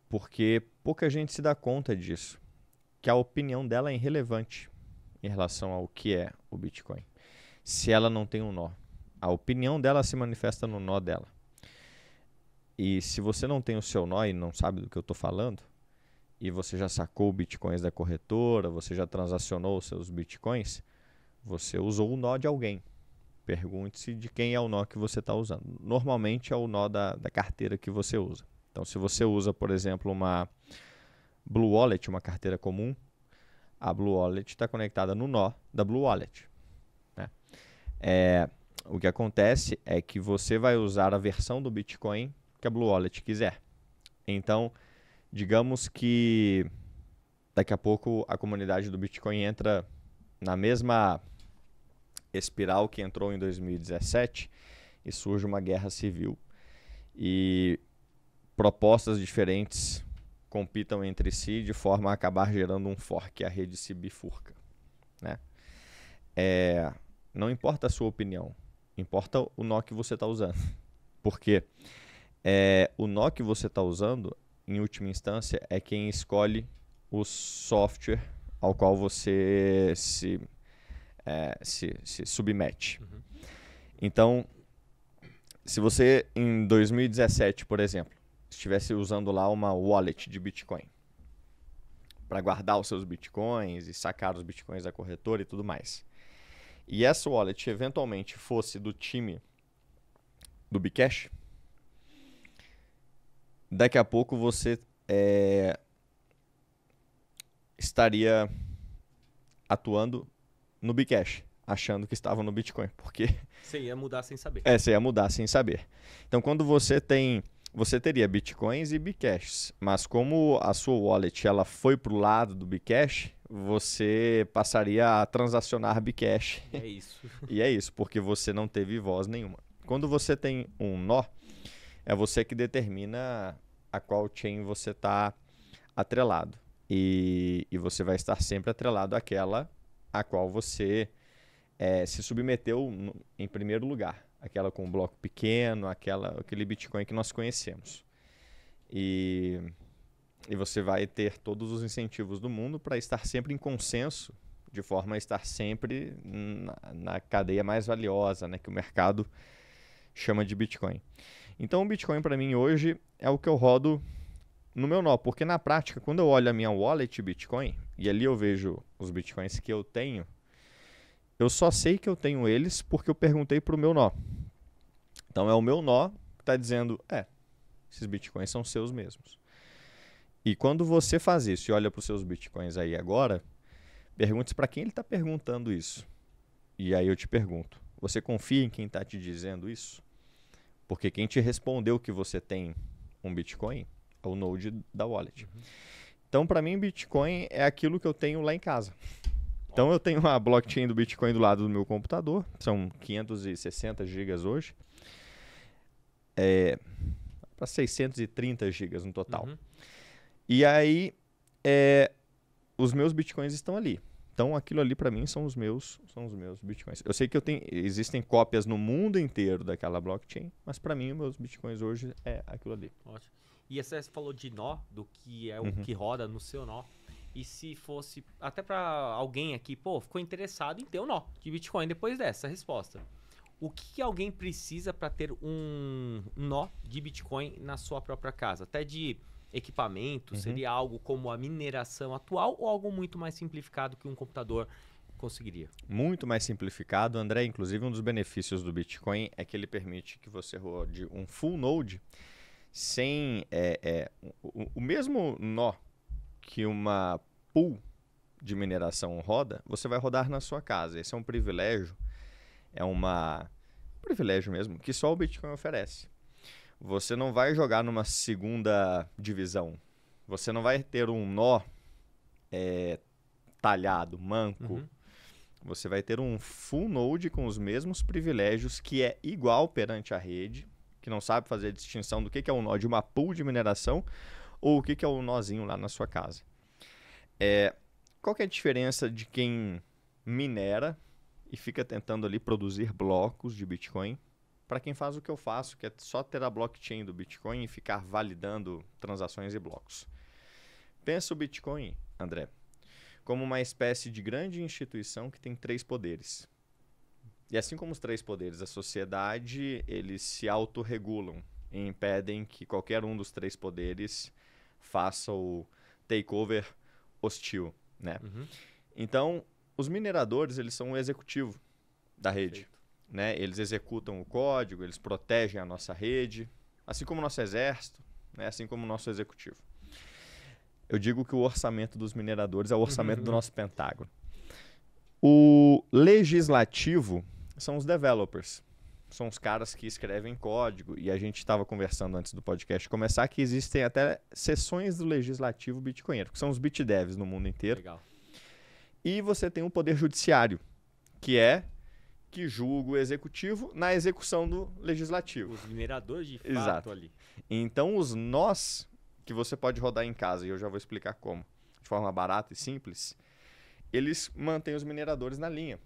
Porque pouca gente se dá conta disso. Que a opinião dela é irrelevante em relação ao que é o Bitcoin. Se ela não tem um nó. A opinião dela se manifesta no nó dela. E se você não tem o seu nó e não sabe do que eu estou falando, e você já sacou bitcoins da corretora, você já transacionou os seus bitcoins, você usou o nó de alguém. Pergunte-se de quem é o nó que você está usando. Normalmente é o nó da carteira que você usa. Então, se você usa, por exemplo, uma Blue Wallet, uma carteira comum, a Blue Wallet está conectada no nó da Blue Wallet. Né? O que acontece é que você vai usar a versão do Bitcoin que a Blue Wallet quiser. Então, digamos que daqui a pouco a comunidade do Bitcoin entra na mesma espiral que entrou em 2017 e surge uma guerra civil e propostas diferentes compitam entre si de forma a acabar gerando um fork, a rede se bifurca. Né? Não importa a sua opinião, importa o nó que você está usando. Porque o nó que você está usando, em última instância, é quem escolhe o software ao qual você se submete. Então, Se você, em 2017, por exemplo, estivesse usando lá uma wallet de Bitcoin para guardar os seus Bitcoins e sacar os Bitcoins da corretora e tudo mais, e essa wallet eventualmente fosse do time do Bcash, daqui a pouco você estaria atuando no Bcash, achando que estava no Bitcoin, porque
Você ia mudar sem saber.
você ia mudar sem saber. Então, quando você teria Bitcoins e Bcashs, mas como a sua wallet ela foi para o lado do Bcash, você passaria a transacionar Bcash.
É isso.
E é isso, porque você não teve voz nenhuma. Quando você tem um nó, é você que determina a qual chain você está atrelado. E você vai estar sempre atrelado àquela a qual você se submeteu em primeiro lugar. Aquela com um bloco pequeno, aquele Bitcoin que nós conhecemos. E você vai ter todos os incentivos do mundo para estar sempre em consenso, de forma a estar sempre na cadeia mais valiosa, né, que o mercado chama de Bitcoin. Então o Bitcoin para mim hoje é o que eu rodo no meu nó, porque na prática, quando eu olho a minha wallet Bitcoin, e ali eu vejo os Bitcoins que eu tenho, eu só sei que eu tenho eles porque eu perguntei para o meu nó. Então é o meu nó que está dizendo, esses Bitcoins são seus mesmos. E quando você faz isso e olha para os seus Bitcoins aí agora, pergunte para quem ele está perguntando isso. E aí eu te pergunto, você confia em quem está te dizendo isso? Porque quem te respondeu que você tem um Bitcoin é o node da wallet. Uhum. Então, para mim, Bitcoin é aquilo que eu tenho lá em casa. Então, eu tenho a blockchain do Bitcoin do lado do meu computador. São 560 gigas hoje. Para 630 gigas no total.
Uhum.
E aí, os meus Bitcoins estão ali. Então, aquilo ali para mim são os meus Bitcoins. Eu sei que existem cópias no mundo inteiro daquela blockchain, mas para mim, os meus Bitcoins hoje é aquilo ali.
Ótimo. E você falou de nó, do que é o que roda no seu nó. E se fosse, até para alguém aqui, ficou interessado em ter um nó de Bitcoin depois dessa resposta. O que alguém precisa para ter um nó de Bitcoin na sua própria casa? Até de equipamento, seria algo como a mineração atual ou algo muito mais simplificado que um computador conseguiria? Muito
mais simplificado, André. Inclusive, um dos benefícios do Bitcoin é que ele permite que você rode um full node sem o mesmo nó que uma pool de mineração roda, você vai rodar na sua casa. Esse é um privilégio, um privilégio mesmo, que só o Bitcoin oferece. Você não vai jogar numa segunda divisão. Você não vai ter um nó talhado, manco. Você vai ter um full node com os mesmos privilégios, que é igual perante a rede, que não sabe fazer a distinção do que é um nó de uma pool de mineração ou o que é o nozinho lá na sua casa. Qual que é a diferença de quem minera e fica tentando ali produzir blocos de Bitcoin para quem faz o que eu faço, que é só ter a blockchain do Bitcoin e ficar validando transações e blocos? Pensa o Bitcoin, André, como uma espécie de grande instituição que tem 3 poderes. E assim como os 3 poderes da sociedade, eles se autorregulam e impedem que qualquer um dos 3 poderes faça o takeover hostil, né? Então, os mineradores, eles são o executivo da rede. Né? Eles executam o código, eles protegem a nossa rede, assim como o nosso exército, né? Assim como o nosso executivo. Eu digo que o orçamento dos mineradores é o orçamento do nosso Pentágono. O legislativo são os developers. São os caras que escrevem código. E a gente estava conversando antes do podcast começar que existem até seções do legislativo bitcoinheiro, que são os bitdevs no mundo inteiro.
Legal.
E você tem o poder judiciário, que julga o executivo na execução do legislativo.
Os mineradores de fato.
Exato.
Ali.
Então, os nós que você pode rodar em casa, e eu já vou explicar como, de forma barata e simples, eles mantêm os mineradores na linha.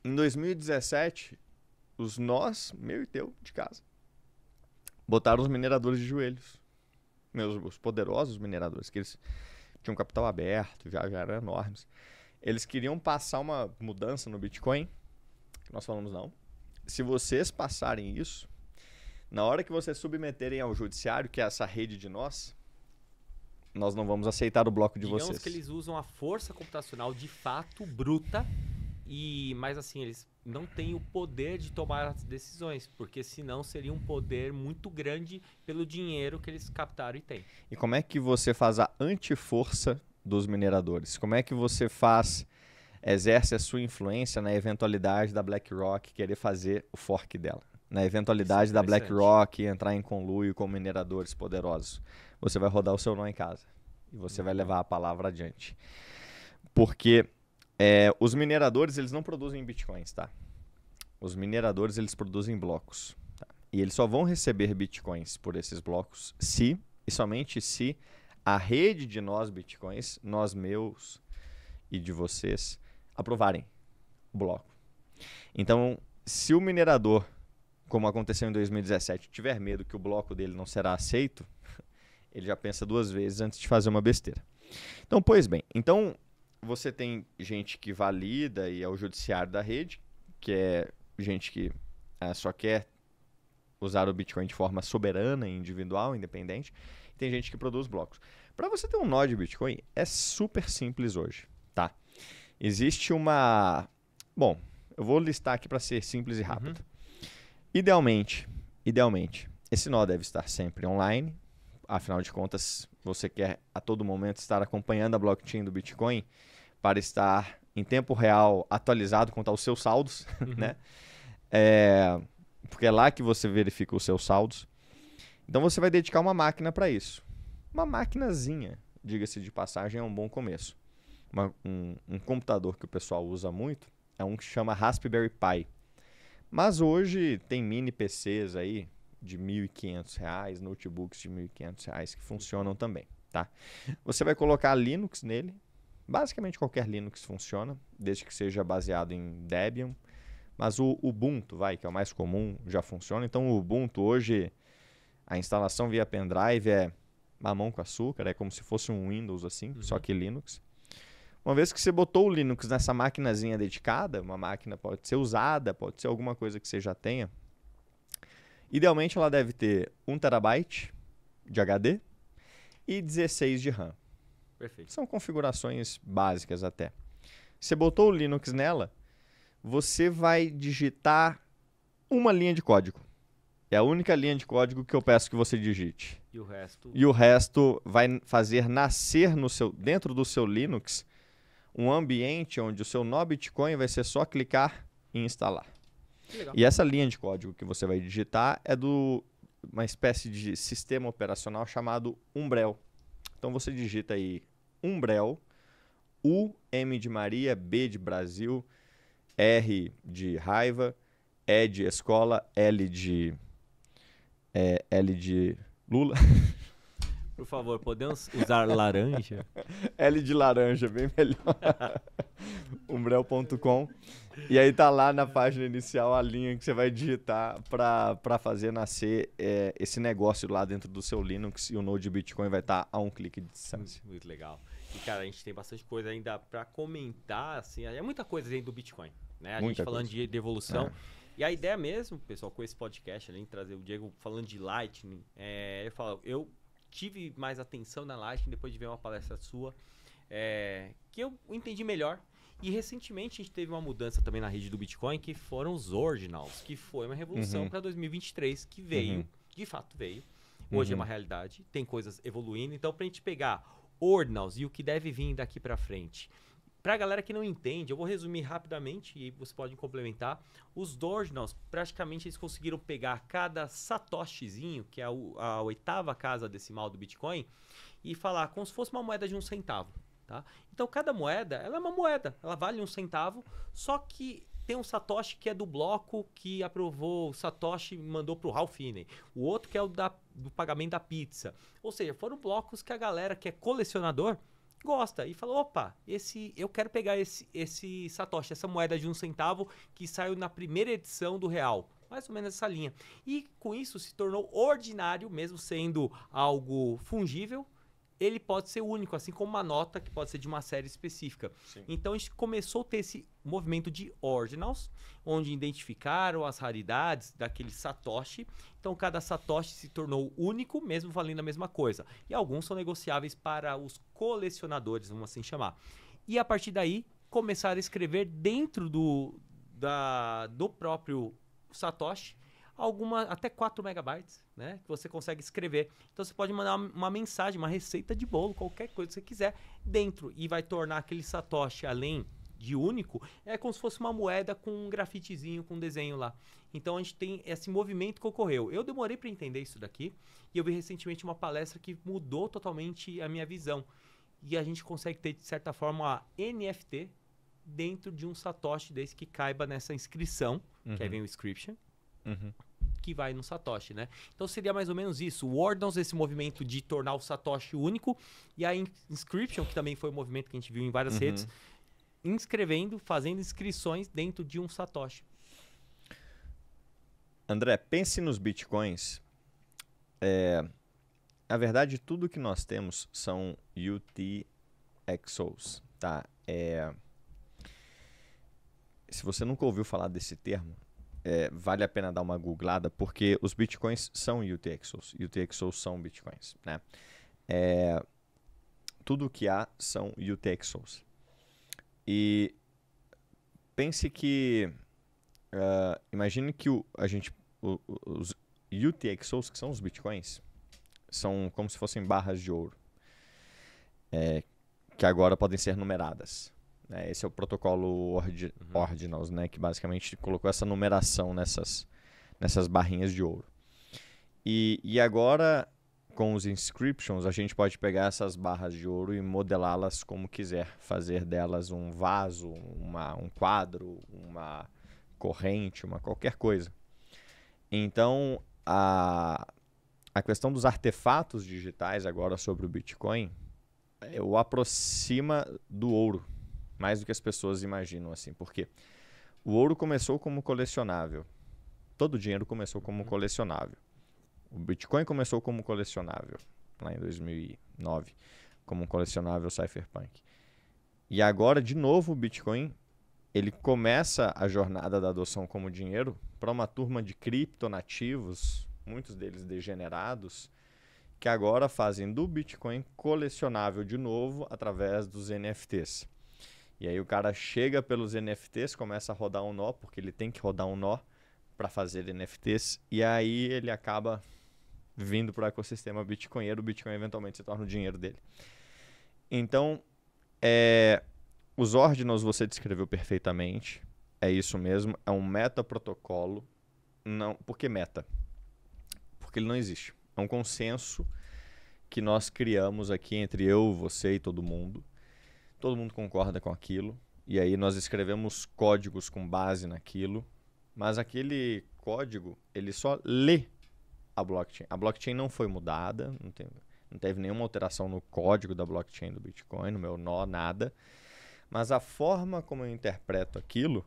Em 2017, os nós, meu e teu, de casa, botaram os mineradores de joelhos. Os poderosos mineradores, que eles tinham capital aberto, já eram enormes. Eles queriam passar uma mudança no Bitcoin. Nós falamos, não. Se vocês passarem isso, Na hora que vocês submeterem ao judiciário, que é essa rede de nós não vamos aceitar o bloco de vocês.
Digamos que eles usam a força computacional de fato bruta, mas assim, eles não têm o poder de tomar as decisões, porque senão seria um poder muito grande pelo dinheiro que eles captaram e têm.
E como é que você faz a antiforça dos mineradores? Como é que você exerce a sua influência na eventualidade da BlackRock querer fazer o fork dela? Na eventualidade da BlackRock entrar em conluio com mineradores poderosos? Você vai rodar o seu nó em casa e você vai levar a palavra adiante. Porque os mineradores, eles não produzem bitcoins, tá? Os mineradores, eles produzem blocos. Tá? E eles só vão receber bitcoins por esses blocos se, e somente se, a rede de nós bitcoins, nós meus e de vocês, aprovarem o bloco. Então, se o minerador, como aconteceu em 2017, tiver medo que o bloco dele não será aceito, ele já pensa 2 vezes antes de fazer uma besteira. Então, pois bem, você tem gente que valida e é o judiciário da rede, que é gente que só quer usar o Bitcoin de forma soberana, individual, independente. E tem gente que produz blocos. Para você ter um nó de Bitcoin, é super simples hoje, tá? Existe uma... Bom, eu vou listar aqui para ser simples e rápido. Idealmente, esse nó deve estar sempre online. Afinal de contas, você quer a todo momento estar acompanhando a blockchain do Bitcoin para estar em tempo real atualizado quanto aos seus saldos, né? Porque é lá que você verifica os seus saldos. Então você vai dedicar uma máquina para isso. Uma maquinazinha, diga-se de passagem, é um bom começo. Um computador que o pessoal usa muito é um que chama Raspberry Pi. Mas hoje tem mini PCs aí de R$ 1.500, notebooks de R$ 1.500 que funcionam também, tá? Você vai colocar Linux nele. Basicamente qualquer Linux funciona, desde que seja baseado em Debian. Mas o Ubuntu, que é o mais comum, já funciona. Então o Ubuntu hoje, a instalação via pendrive é mamão com açúcar, é como se fosse um Windows assim, só que Linux. Uma vez que você botou o Linux nessa maquinazinha dedicada, uma máquina pode ser usada, pode ser alguma coisa que você já tenha. Idealmente ela deve ter 1 TB de HD e 16 de RAM.
Perfeito.
São configurações básicas até. Você botou o Linux nela, você vai digitar uma linha de código. É a única linha de código que eu peço que você digite.
E o resto
vai fazer nascer dentro do seu Linux um ambiente onde o seu nó Bitcoin vai ser só clicar e instalar.
Legal.
E essa linha de código que você vai digitar é uma espécie de sistema operacional chamado Umbrel. Então você digita aí Umbrel, U, M de Maria, B de Brasil, R de raiva, E de escola, L de Lula.
Por favor, podemos usar laranja?
L de laranja, bem melhor. Umbrel.com. E aí tá lá na página inicial a linha que você vai digitar para fazer nascer esse negócio lá dentro do seu Linux, e o Node Bitcoin vai estar a um clique de distância.
Muito legal. E cara, a gente tem bastante coisa ainda para comentar, assim, é muita coisa dentro do Bitcoin, né? A gente falando de evolução. E a ideia mesmo, pessoal, com esse podcast, além de trazer o Diego falando de Lightning, eu tive mais atenção na Lightning depois de ver uma palestra sua, que eu entendi melhor. E recentemente a gente teve uma mudança também na rede do Bitcoin, que foram os Ordinals, que foi uma revolução para 2023, que veio, de fato veio. Hoje é uma realidade, tem coisas evoluindo. Então, pra gente pegar Ordinals e o que deve vir daqui para frente, pra galera que não entende, eu vou resumir rapidamente e vocês podem complementar. Os Ordinals, praticamente eles conseguiram pegar cada satoshizinho, que é a 8ª casa decimal do Bitcoin, e falar como se fosse uma moeda de 1 centavo. Tá? Então cada moeda, ela é uma moeda, ela vale 1 centavo, só que tem um satoshi que é do bloco que aprovou, o satoshi mandou pro Ralph Finney, o outro que é o do pagamento da pizza. Ou seja, foram blocos que a galera que é colecionador gosta e falou, opa, eu quero pegar esse satoshi, essa moeda de 1 centavo que saiu na primeira edição do real. Mais ou menos essa linha. E com isso se tornou ordinário, mesmo sendo algo fungível, ele pode ser único, assim como uma nota que pode ser de uma série específica.
Sim.
Então a gente começou a ter esse movimento de ordinals, onde identificaram as raridades daquele satoshi. Então cada satoshi se tornou único, mesmo valendo a mesma coisa. E alguns são negociáveis para os colecionadores, vamos assim chamar. E a partir daí, começaram a escrever dentro do próprio satoshi até 4 megabytes, né? Que você consegue escrever. Então você pode mandar uma mensagem, uma receita de bolo, qualquer coisa que você quiser dentro. E vai tornar aquele satoshi, além de único, é como se fosse uma moeda com um grafitezinho, com um desenho lá. Então a gente tem esse movimento que ocorreu. Eu demorei para entender isso daqui. E eu vi recentemente uma palestra que mudou totalmente a minha visão. E a gente consegue ter, de certa forma, uma NFT dentro de um satoshi desse que caiba nessa inscrição, que aí vem o inscription, que vai no satoshi, né? Então seria mais ou menos isso. O Ordinals, esse movimento de tornar o satoshi único, e a inscription, que também foi um movimento que a gente viu em várias redes, fazendo inscrições dentro de um satoshi.
André, pense nos bitcoins. Na verdade, tudo que nós temos são UTXOs, tá? Se você nunca ouviu falar desse termo, vale a pena dar uma googlada, porque os bitcoins são UTXOs. UTXOs são bitcoins, né? Tudo que há são UTXOs. E pense que... imagine que os UTXOs, que são os bitcoins, são como se fossem barras de ouro, que agora podem ser numeradas. Esse é o protocolo Ordinals, né, que basicamente colocou essa numeração nessas barrinhas de ouro. E agora, com os inscriptions, a gente pode pegar essas barras de ouro e modelá-las como quiser. Fazer delas um vaso, um quadro, uma corrente, qualquer coisa. Então, a questão dos artefatos digitais agora sobre o Bitcoin o aproxima do ouro, mais do que as pessoas imaginam, assim, porque o ouro começou como colecionável. Todo o dinheiro começou como colecionável. O Bitcoin começou como colecionável, lá em 2009, como um colecionável cypherpunk. E agora, de novo, o Bitcoin, ele começa a jornada da adoção como dinheiro para uma turma de criptonativos, muitos deles degenerados, que agora fazem do Bitcoin colecionável de novo através dos NFTs. E aí o cara chega pelos NFTs, começa a rodar um nó, porque ele tem que rodar um nó para fazer NFTs, e aí ele acaba vindo para o ecossistema bitcoinheiro, o Bitcoin eventualmente se torna o dinheiro dele. Então, os ordinals você descreveu perfeitamente, é isso mesmo, é um metaprotocolo. Não, por que meta? Porque ele não existe. É um consenso que nós criamos aqui entre eu, você e todo mundo. Todo mundo concorda com aquilo. E aí nós escrevemos códigos com base naquilo. Mas aquele código, ele só lê a blockchain. A blockchain não foi mudada. Não teve nenhuma alteração no código da blockchain do Bitcoin, no meu nó, nada. Mas a forma como eu interpreto aquilo,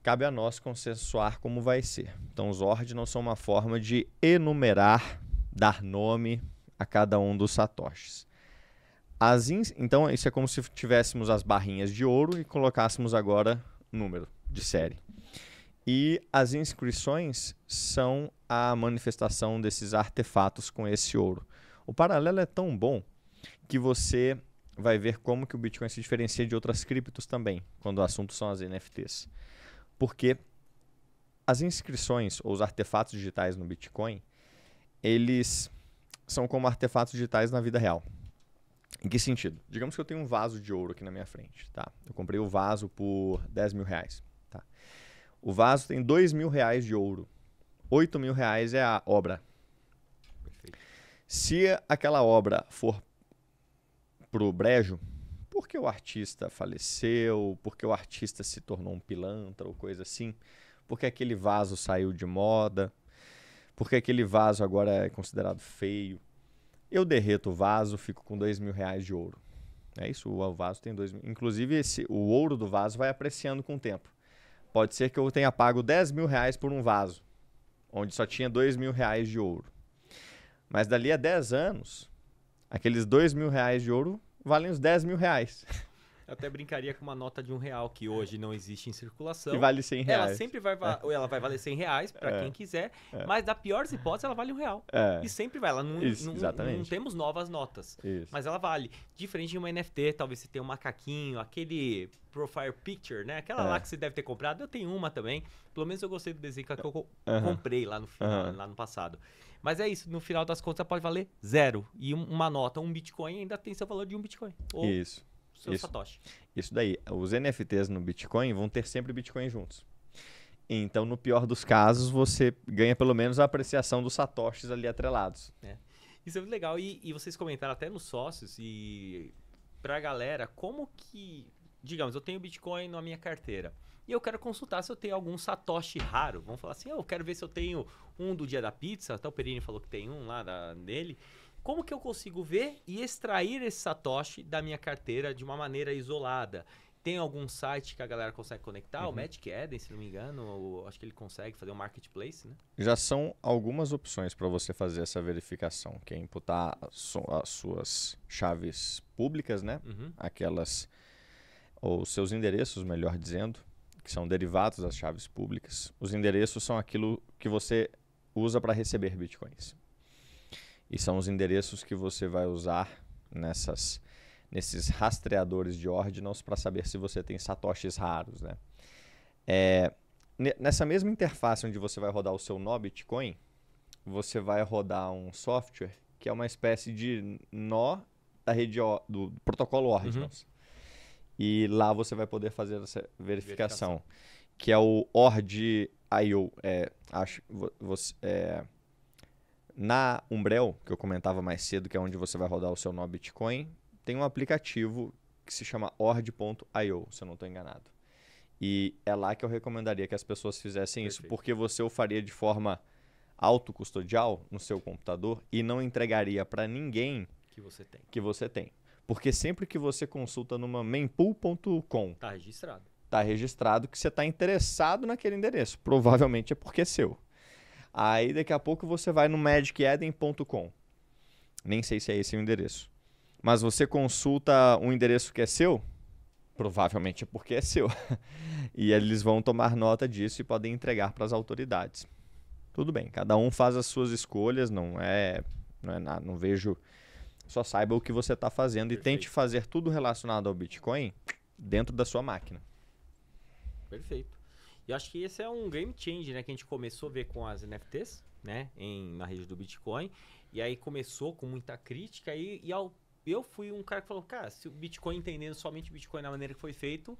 cabe a nós consensuar como vai ser. Então os ordinals são uma forma de enumerar, dar nome a cada um dos satoshis. Então isso é como se tivéssemos as barrinhas de ouro e colocássemos agora número de série. E as inscrições são a manifestação desses artefatos com esse ouro. O paralelo é tão bom que você vai ver como que o Bitcoin se diferencia de outras criptos também, quando o assunto são as NFTs. Porque as inscrições ou os artefatos digitais no Bitcoin, eles são como artefatos digitais na vida real. Em que sentido? Digamos que eu tenho um vaso de ouro aqui na minha frente. Tá? Eu comprei o vaso por 10 mil reais. Tá? O vaso tem 2 mil reais de ouro. 8 mil reais é a obra. Perfeito. Se aquela obra for pro brejo, porque o artista faleceu, porque o artista se tornou um pilantra ou coisa assim, porque aquele vaso saiu de moda, porque aquele vaso agora é considerado feio, eu derreto o vaso, fico com 2 mil reais de ouro. É isso, o vaso tem 2 mil. Inclusive, o ouro do vaso vai apreciando com o tempo. Pode ser que eu tenha pago 10 mil reais por um vaso, onde só tinha 2 mil reais de ouro. Mas dali a 10 anos, Aqueles R$2.000 de ouro valem os R$10.000.
Eu até brincaria com uma nota de R$1 que hoje não existe em circulação.
Que vale R$100.
Ela sempre vai, ela vai valer R$100 para quem quiser, mas da pior das hipóteses ela vale R$1. E sempre vai, ela não temos novas notas, mas ela vale. Diferente de uma NFT, talvez você tenha um macaquinho, aquele profile picture, né? Aquela lá que você deve ter comprado, eu tenho uma também. Pelo menos eu gostei do desenho que eu comprei lá no final, lá no passado. Mas é isso, no final das contas pode valer 0. E uma nota, um Bitcoin ainda tem seu valor de um Bitcoin. Ou
isso.
Seu Satoshi.
Isso daí. Os NFTs no Bitcoin vão ter sempre Bitcoin juntos. Então, no pior dos casos, você ganha pelo menos a apreciação dos Satoshis ali atrelados.
Isso é muito legal. E vocês comentaram até nos sócios e pra galera, como que... Digamos, eu tenho Bitcoin na minha carteira. E eu quero consultar se eu tenho algum Satoshi raro. Vamos falar assim, eu quero ver se eu tenho um do dia da pizza. Até o Perini falou que tem um lá nele. Como que eu consigo ver e extrair esse Satoshi da minha carteira de uma maneira isolada? Tem algum site que a galera consegue conectar? O Magic Eden, se não me engano, acho que ele consegue fazer um marketplace, né?
Já são algumas opções para você fazer essa verificação, que é imputar as suas chaves públicas, né? Aquelas, ou seus endereços, melhor dizendo, que são derivados das chaves públicas. Os endereços são aquilo que você usa para receber bitcoins. E são os endereços que você vai usar nesses rastreadores de ordinals para saber se você tem satoshis raros, né? Nessa mesma interface onde você vai rodar o seu nó Bitcoin, você vai rodar um software que é uma espécie de nó da rede do protocolo ordinals. E lá você vai poder fazer essa verificação. Que é o Ord.io. Na Umbrel, que eu comentava mais cedo, que é onde você vai rodar o seu nó Bitcoin, tem um aplicativo que se chama Ord.io, se eu não estou enganado. E é lá que eu recomendaria que as pessoas fizessem isso, porque você o faria de forma autocustodial no seu computador e não entregaria para ninguém que você tem. Porque sempre que você consulta numa mempool.com,
tá
registrado que você está interessado naquele endereço. Provavelmente é porque é seu. Aí daqui a pouco você vai no magiceden.com. Nem sei se é esse o endereço. Mas você consulta um endereço que é seu, provavelmente é porque é seu. E eles vão tomar nota disso e podem entregar para as autoridades. Tudo bem, cada um faz as suas escolhas, não é nada, não vejo... Só saiba o que você está fazendo. Perfeito. E tente fazer tudo relacionado ao Bitcoin dentro da sua máquina.
Perfeito. E acho que esse é um game change, né? Que a gente começou a ver com as NFTs, né? Na rede do Bitcoin. E aí começou com muita crítica. Eu fui um cara que falou, cara, se o Bitcoin entendendo somente o Bitcoin da maneira que foi feito,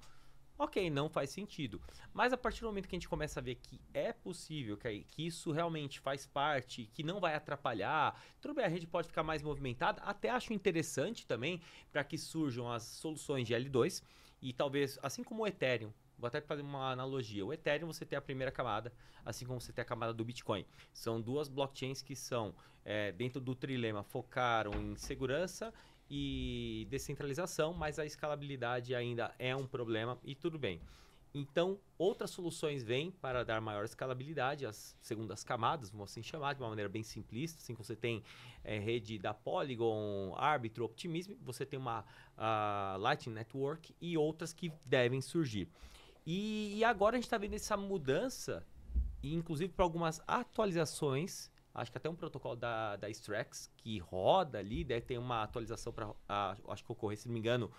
ok, não faz sentido. Mas a partir do momento que a gente começa a ver que é possível, que isso realmente faz parte, que não vai atrapalhar, tudo bem, a rede pode ficar mais movimentada, até acho interessante também para que surjam as soluções de L2 e talvez, assim como o Ethereum, vou até fazer uma analogia, o Ethereum você tem a primeira camada, assim como você tem a camada do Bitcoin. São duas blockchains que são, dentro do trilema, focaram em segurança e descentralização, mas a escalabilidade ainda é um problema e tudo bem. Então, outras soluções vêm para dar maior escalabilidade, as segundas camadas, vamos assim chamar, de uma maneira bem simplista, assim que você tem rede da Polygon, Arbitrum, Optimism, você tem uma Lightning Network e outras que devem surgir. E agora a gente está vendo essa mudança, e inclusive para algumas atualizações. Acho que até um protocolo da Strax que roda ali, deve ter uma atualização para, acho que ocorrer, se não me engano,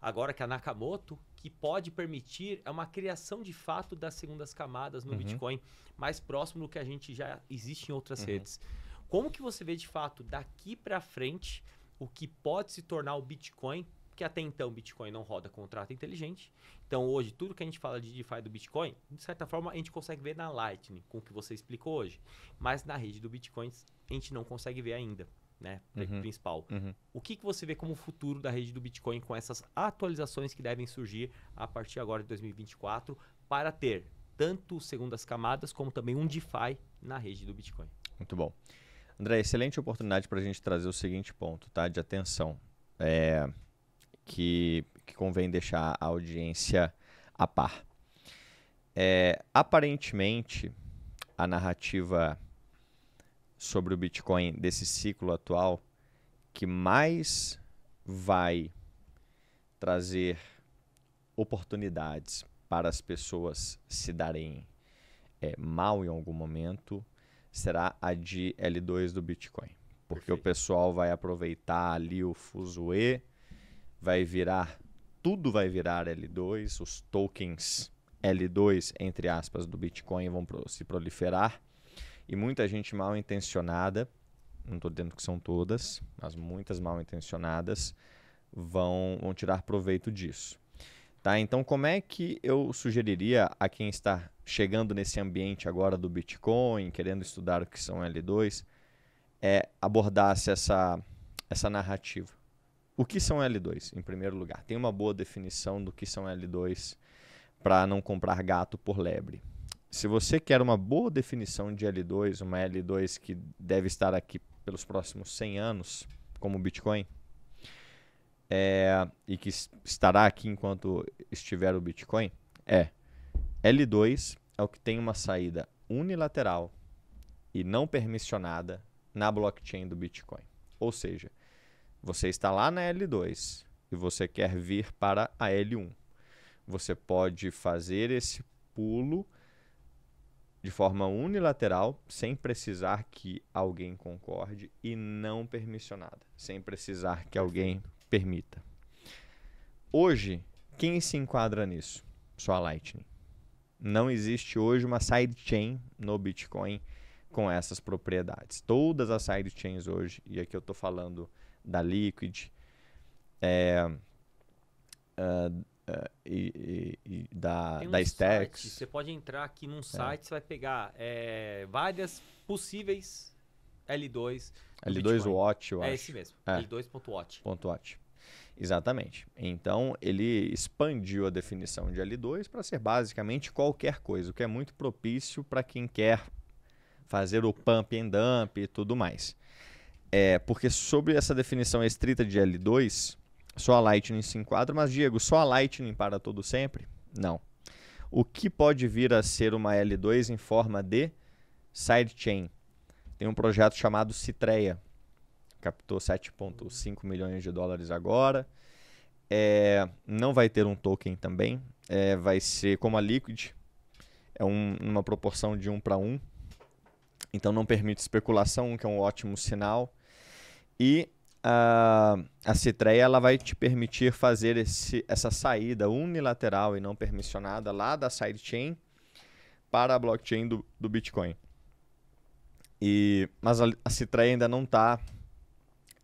agora que é a Nakamoto, que pode permitir uma criação de fato das segundas camadas no Bitcoin, mais próximo do que a gente já existe em outras redes. Como que você vê de fato daqui para frente o que pode se tornar o Bitcoin? Porque até então o Bitcoin não roda contrato inteligente. Então hoje tudo que a gente fala de DeFi do Bitcoin, de certa forma a gente consegue ver na Lightning, com o que você explicou hoje. Mas na rede do Bitcoin a gente não consegue ver ainda, né? Principal. O que você vê como o futuro da rede do Bitcoin com essas atualizações que devem surgir a partir agora de 2024 para ter tanto segundas camadas como também um DeFi na rede do Bitcoin?
Muito bom. André, excelente oportunidade para a gente trazer o seguinte ponto, tá? De atenção. Que convém deixar a audiência a par. Aparentemente, a narrativa sobre o Bitcoin desse ciclo atual, que mais vai trazer oportunidades para as pessoas se darem mal em algum momento será a de L2 do Bitcoin. Porque o pessoal vai aproveitar ali o fuzuê, tudo vai virar L2, os tokens L2, entre aspas, do Bitcoin vão se proliferar. E muita gente mal intencionada, não estou dizendo que são todas, mas muitas mal intencionadas vão tirar proveito disso. Tá? Então, como é que eu sugeriria a quem está chegando nesse ambiente agora do Bitcoin, querendo estudar o que são L2, abordasse essa narrativa? O que são L2, em primeiro lugar? Tem uma boa definição do que são L2 para não comprar gato por lebre. Se você quer uma boa definição de L2, uma L2 que deve estar aqui pelos próximos 100 anos, como o Bitcoin, e que estará aqui enquanto estiver o Bitcoin, L2 é o que tem uma saída unilateral e não permissionada na blockchain do Bitcoin. Ou seja, você está lá na L2 e você quer vir para a L1. Você pode fazer esse pulo de forma unilateral, sem precisar que alguém concorde, e não permissionada, sem precisar que alguém permita. Hoje, quem se enquadra nisso? Só a Lightning. Não existe hoje uma sidechain no Bitcoin com essas propriedades. Todas as sidechains hoje, e aqui eu estou falando da Liquid, e da Stacks.
Site, você pode entrar aqui num site, você vai pegar várias possíveis L2.
L2 Watch, eu acho.
É esse mesmo, L2.watch.
.watch. Exatamente. Então, ele expandiu a definição de L2 para ser basicamente qualquer coisa, o que é muito propício para quem quer fazer o pump and dump e tudo mais. Porque sobre essa definição estrita de L2, só a Lightning se enquadra, mas, Diego, só a Lightning para todo sempre? Não. O que pode vir a ser uma L2 em forma de sidechain? Tem um projeto chamado Citreia, captou 7,5 milhões de dólares agora. Não vai ter um token também, vai ser como a Liquid, uma proporção de 1 para 1. Então não permite especulação, que é um ótimo sinal. E a Citreia ela vai te permitir fazer essa saída unilateral e não permissionada lá da sidechain para a blockchain do Bitcoin. Mas a Citreia ainda não está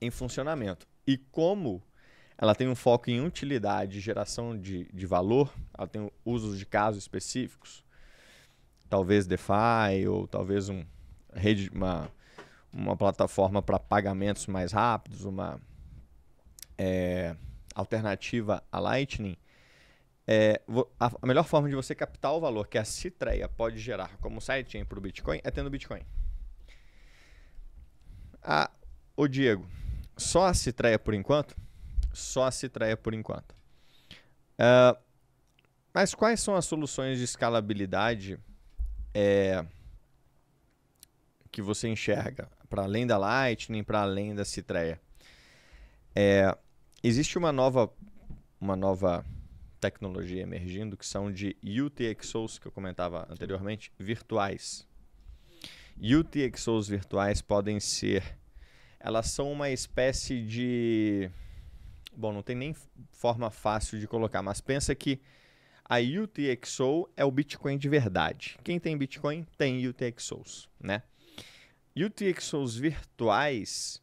em funcionamento. E como ela tem um foco em utilidade e geração de valor, ela tem usos de casos específicos, talvez DeFi ou talvez uma plataforma para pagamentos mais rápidos, uma alternativa à Lightning, a melhor forma de você captar o valor que a Citreia pode gerar como sidechain para o Bitcoin é tendo Bitcoin. Ô Diego, só a Citreia por enquanto? Só a Citreia por enquanto. Mas quais são as soluções de escalabilidade que você enxerga para além da Lightning, para além da Citreia? Existe uma nova tecnologia emergindo que são de UTXOs, que eu comentava anteriormente, virtuais. UTXOs virtuais elas são uma espécie de... Bom, não tem nem forma fácil de colocar, mas pensa que a UTXO é o Bitcoin de verdade. Quem tem Bitcoin tem UTXOs, né? UTXOs virtuais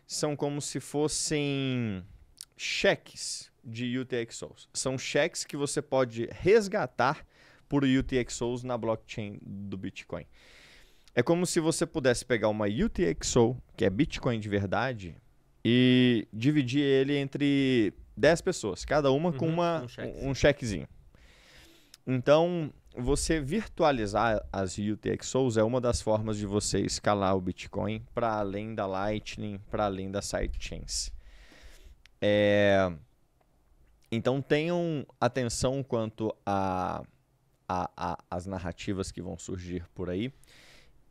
são como se fossem cheques de UTXOs. São cheques que você pode resgatar por UTXOs na blockchain do Bitcoin. É como se você pudesse pegar uma UTXO, que é Bitcoin de verdade, e dividir ele entre 10 pessoas, cada uma com um chequezinho. Então, você virtualizar as UTXOs é uma das formas de você escalar o Bitcoin para além da Lightning, para além das sidechains. Então, tenham atenção quanto às narrativas que vão surgir por aí.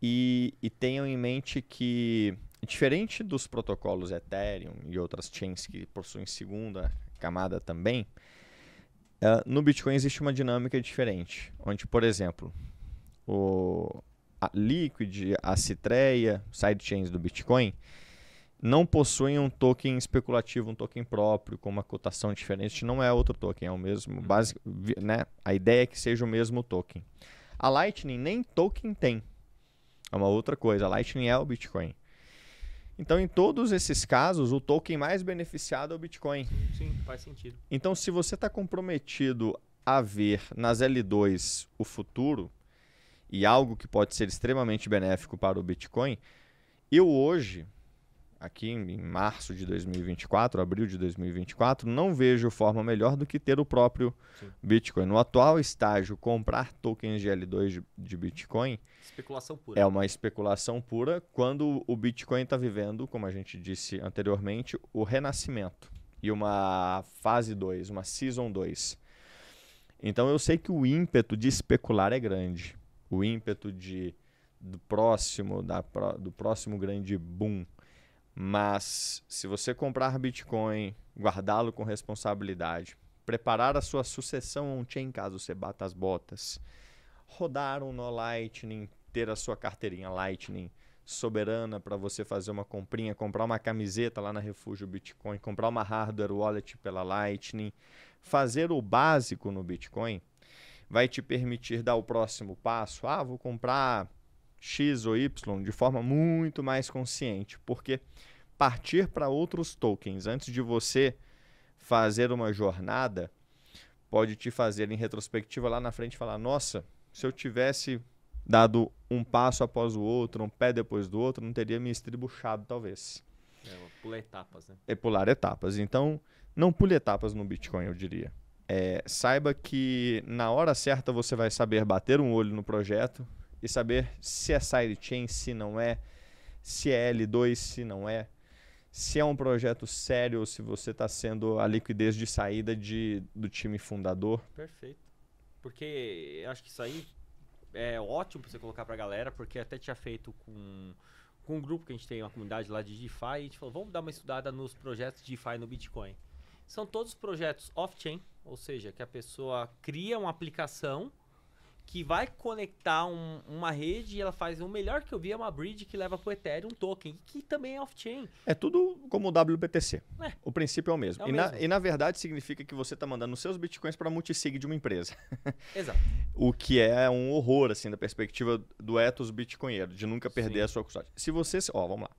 E tenham em mente que diferente dos protocolos Ethereum e outras chains que possuem segunda camada também, no Bitcoin existe uma dinâmica diferente, onde, por exemplo, a Liquid, a Citreia, sidechains do Bitcoin, não possuem um token especulativo, um token próprio, com uma cotação diferente. Não é outro token, é o mesmo. Né? A ideia é que seja o mesmo token. A Lightning nem token tem. É uma outra coisa. A Lightning é o Bitcoin. Então, em todos esses casos, o token mais beneficiado é o Bitcoin.
Sim, faz sentido.
Então, se você está comprometido a ver nas L2 o futuro e algo que pode ser extremamente benéfico para o Bitcoin, eu hoje, aqui em março de 2024, abril de 2024, não vejo forma melhor do que ter o próprio Bitcoin. No atual estágio, comprar tokens de L2 de Bitcoin
especulação pura.
É uma especulação pura quando o Bitcoin está vivendo, como a gente disse anteriormente, o renascimento e uma fase 2, uma season 2. Então eu sei que o ímpeto de especular é grande. O ímpeto do próximo grande boom. Mas se você comprar Bitcoin, guardá-lo com responsabilidade, preparar a sua sucessão on-chain caso você bata as botas, rodar um no Lightning, ter a sua carteirinha Lightning soberana para você fazer uma comprinha, comprar uma camiseta lá na Refúgio Bitcoin, comprar uma hardware wallet pela Lightning, fazer o básico no Bitcoin, vai te permitir dar o próximo passo. Vou comprar X ou Y de forma muito mais consciente, porque partir para outros tokens antes de você fazer uma jornada pode te fazer, em retrospectiva, lá na frente falar: nossa, se eu tivesse dado um passo após o outro, um pé depois do outro, não teria me estribuchado, talvez.
Pular etapas, né?
É pular etapas. Então, não pule etapas no Bitcoin, eu diria. Saiba que na hora certa você vai saber bater um olho no projeto e saber se é sidechain, se não é, se é L2, se não é, se é um projeto sério ou se você está sendo a liquidez de saída do time fundador.
Perfeito. Porque eu acho que isso aí é ótimo para você colocar para a galera, porque até tinha feito com um grupo que a gente tem, uma comunidade lá de DeFi, e a gente falou, vamos dar uma estudada nos projetos de DeFi no Bitcoin. São todos projetos off-chain, ou seja, que a pessoa cria uma aplicação que vai conectar uma rede e ela faz o melhor que eu vi é uma bridge que leva para o Ethereum um token, que também é off-chain.
É tudo como o WBTC. O princípio é o mesmo.
É
na verdade significa que você está mandando os seus bitcoins para a multisig de uma empresa.
Exato.
O que é um horror, assim, da perspectiva do ethos bitcoinheiro, de nunca perder a sua custódia. Se você... vamos lá.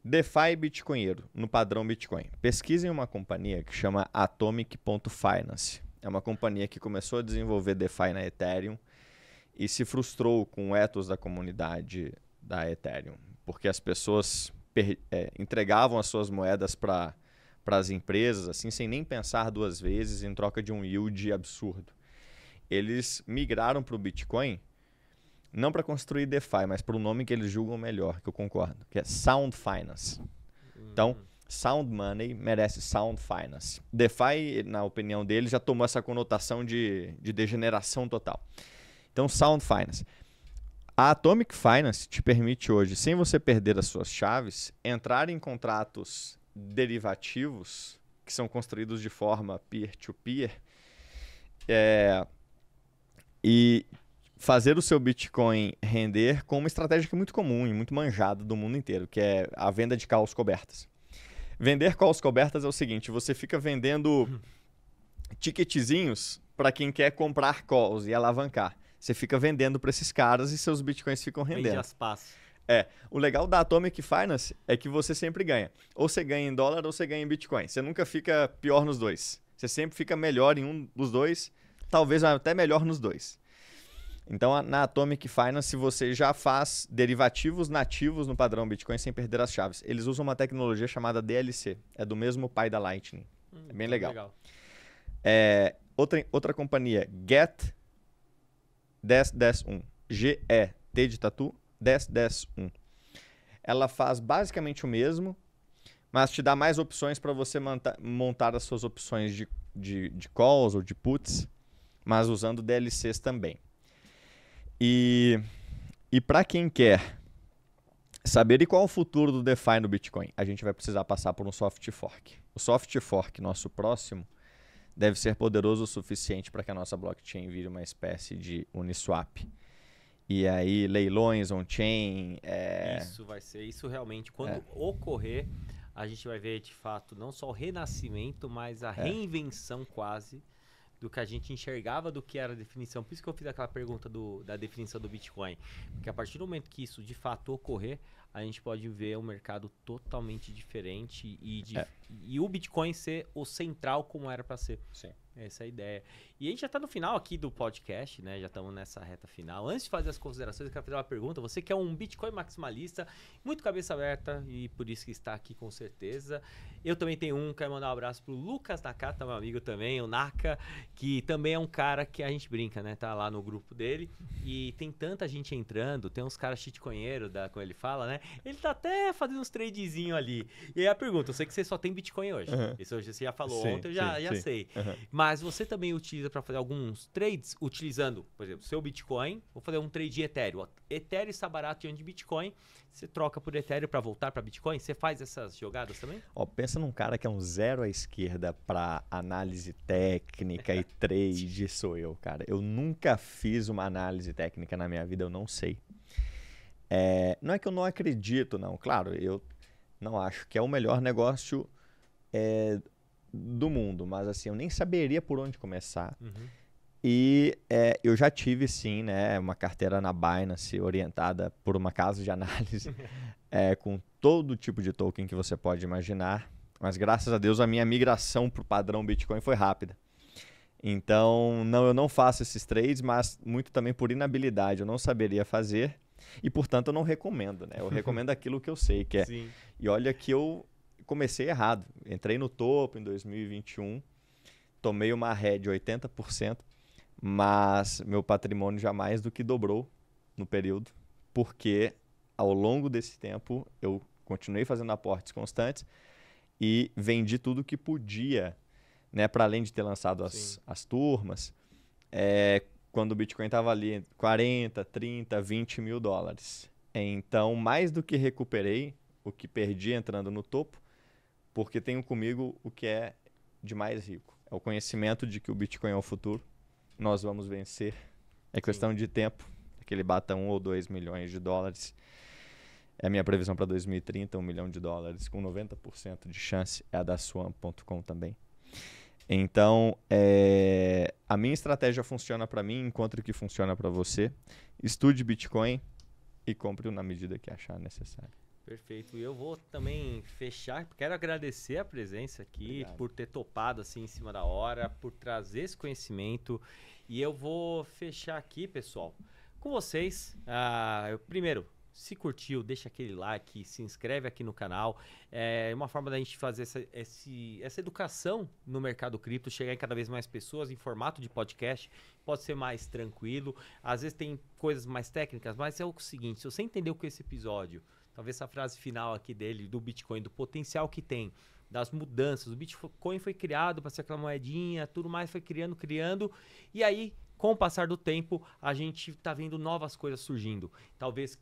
DeFi bitcoinheiro, no padrão Bitcoin. Pesquisem uma companhia que chama Atomic.Finance. É uma companhia que começou a desenvolver DeFi na Ethereum e se frustrou com o ethos da comunidade da Ethereum, porque as pessoas entregavam as suas moedas para as empresas assim, sem nem pensar duas vezes, em troca de um yield absurdo. Eles migraram para o Bitcoin, não para construir DeFi, mas para o nome que eles julgam melhor, que eu concordo, que é Sound Finance. Então, Sound Money merece Sound Finance. DeFi, na opinião deles, já tomou essa conotação de degeneração total. Então, Sound Finance. A Atomic Finance te permite hoje, sem você perder as suas chaves, entrar em contratos derivativos que são construídos de forma peer-to-peer e fazer o seu Bitcoin render com uma estratégia que é muito comum e muito manjada do mundo inteiro, que é a venda de calls cobertas. Vender calls cobertas é o seguinte, você fica vendendo ticketzinhos para quem quer comprar calls e alavancar. Você fica vendendo para esses caras e seus bitcoins ficam rendendo.
Vende as pás.
O legal da Atomic Finance é que você sempre ganha. Ou você ganha em dólar ou você ganha em Bitcoin. Você nunca fica pior nos dois. Você sempre fica melhor em um dos dois, talvez até melhor nos dois. Então, na Atomic Finance, você já faz derivativos nativos no padrão Bitcoin sem perder as chaves. Eles usam uma tecnologia chamada DLC. É do mesmo pai da Lightning. É bem legal. Outra companhia, Get-1. G-E-T de tatu, 10-10-1. Ela faz basicamente o mesmo, mas te dá mais opções para você montar as suas opções de calls ou de puts, mas usando DLCs também. E para quem quer Saber e qual é o futuro do DeFi no Bitcoin? A gente vai precisar passar por um soft fork. O soft fork, nosso próximo, deve ser poderoso o suficiente para que a nossa blockchain vire uma espécie de Uniswap. E aí, leilões on-chain...
Isso vai ser, isso realmente, quando ocorrer, a gente vai ver, de fato, não só o renascimento, mas a reinvenção quase do que a gente enxergava do que era a definição. Por isso que eu fiz aquela pergunta da definição do Bitcoin. Porque a partir do momento que isso, de fato, ocorrer, a gente pode ver um mercado totalmente diferente e o Bitcoin ser o central como era para ser.
Sim.
Essa é a ideia. E a gente já está no final aqui do podcast, né? Já estamos nessa reta final. Antes de fazer as considerações, eu quero fazer uma pergunta. Você que é um Bitcoin maximalista, muito cabeça aberta e por isso que está aqui com certeza. Eu também tenho quero mandar um abraço pro Lucas Nakata, meu amigo também, o Naka, que também é um cara que a gente brinca, né? Tá lá no grupo dele e tem tanta gente entrando, tem uns caras shitcoinheiros, como ele fala, né? Ele tá até fazendo uns tradezinhos ali. E aí a pergunta, eu sei que você só tem Bitcoin hoje. Isso hoje você já falou ontem, eu já sei. Mas você também utiliza para fazer alguns trades utilizando, por exemplo, seu Bitcoin. Vou fazer um trade de Ethereum. Ethereum está barato diante de Bitcoin. Você troca por Ethereum para voltar para Bitcoin? Você faz essas jogadas também?
Pensa num cara que é um zero à esquerda para análise técnica e trade, sou eu, cara. Eu nunca fiz uma análise técnica na minha vida, eu não sei. Não é que eu não acredito, não. Claro, eu não acho que é o melhor negócio do mundo, mas assim, eu nem saberia por onde começar. E eu já tive, sim, né, uma carteira na Binance orientada por uma casa de análise com todo tipo de token que você pode imaginar. Mas graças a Deus a minha migração para o padrão Bitcoin foi rápida. Então, não, eu não faço esses trades, mas muito também por inabilidade. Eu não saberia fazer e, portanto, eu não recomendo, né? Eu recomendo aquilo que eu sei que é.
Sim.
E olha que eu comecei errado. Entrei no topo em 2021, tomei uma ré de 80%, mas meu patrimônio já mais do que dobrou no período, porque ao longo desse tempo eu continuei fazendo aportes constantes e vendi tudo que podia, né, para além de ter lançado as turmas, quando o Bitcoin estava ali 40, 30, 20 mil dólares. Então, mais do que recuperei o que perdi entrando no topo, porque tenho comigo o que é de mais rico. É o conhecimento de que o Bitcoin é o futuro. Nós vamos vencer. É questão de tempo que ele bata 1 ou 2 milhões de dólares. É a minha previsão para 2030, 1 milhão de dólares, com 90% de chance. É a da Swan.com também. Então, a minha estratégia funciona para mim, encontre o que funciona para você. Estude Bitcoin e compre-o na medida que achar necessário.
Perfeito. E eu vou também fechar. Quero agradecer a presença aqui. Obrigado. Por ter topado assim em cima da hora, por trazer esse conhecimento. E eu vou fechar aqui, pessoal, com vocês. Primeiro, se curtiu, deixa aquele like, se inscreve aqui no canal. É uma forma da gente fazer essa educação no mercado cripto, chegar em cada vez mais pessoas em formato de podcast. Pode ser mais tranquilo. Às vezes tem coisas mais técnicas, mas é o seguinte, se você entendeu com esse episódio, talvez essa frase final aqui dele, do Bitcoin, do potencial que tem, das mudanças. O Bitcoin foi criado para ser aquela moedinha, tudo mais foi criando. E aí, com o passar do tempo, a gente está vendo novas coisas surgindo. Talvez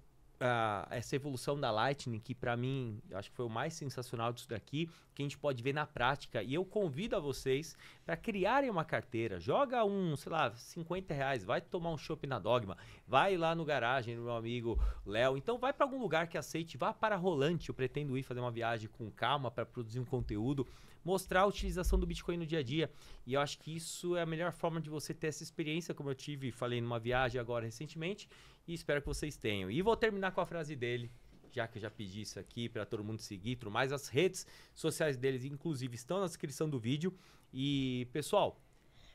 essa evolução da Lightning, que para mim, eu acho que foi o mais sensacional disso daqui, que a gente pode ver na prática. E eu convido a vocês para criarem uma carteira. Joga sei lá, R$50, vai tomar um chopp na Dogma, vai lá no garagem do meu amigo Léo. Então vai para algum lugar que aceite, vá para Rolante. Eu pretendo ir fazer uma viagem com calma para produzir um conteúdo, mostrar a utilização do Bitcoin no dia a dia. E eu acho que isso é a melhor forma de você ter essa experiência, como eu falei numa viagem agora recentemente, e espero que vocês tenham. E vou terminar com a frase dele, já que eu já pedi isso aqui para todo mundo seguir, tudo mais. As redes sociais deles, inclusive, estão na descrição do vídeo. E, pessoal,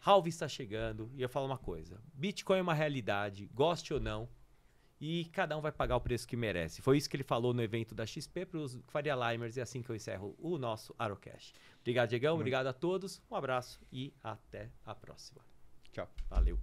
Halving está chegando. E eu falo uma coisa, Bitcoin é uma realidade, goste ou não, e cada um vai pagar o preço que merece. Foi isso que ele falou no evento da XP para os Faria Limers. E é assim que eu encerro o nosso Arocast. Obrigado, Diegão. Obrigado a todos. Um abraço e até a próxima.
Tchau.
Valeu.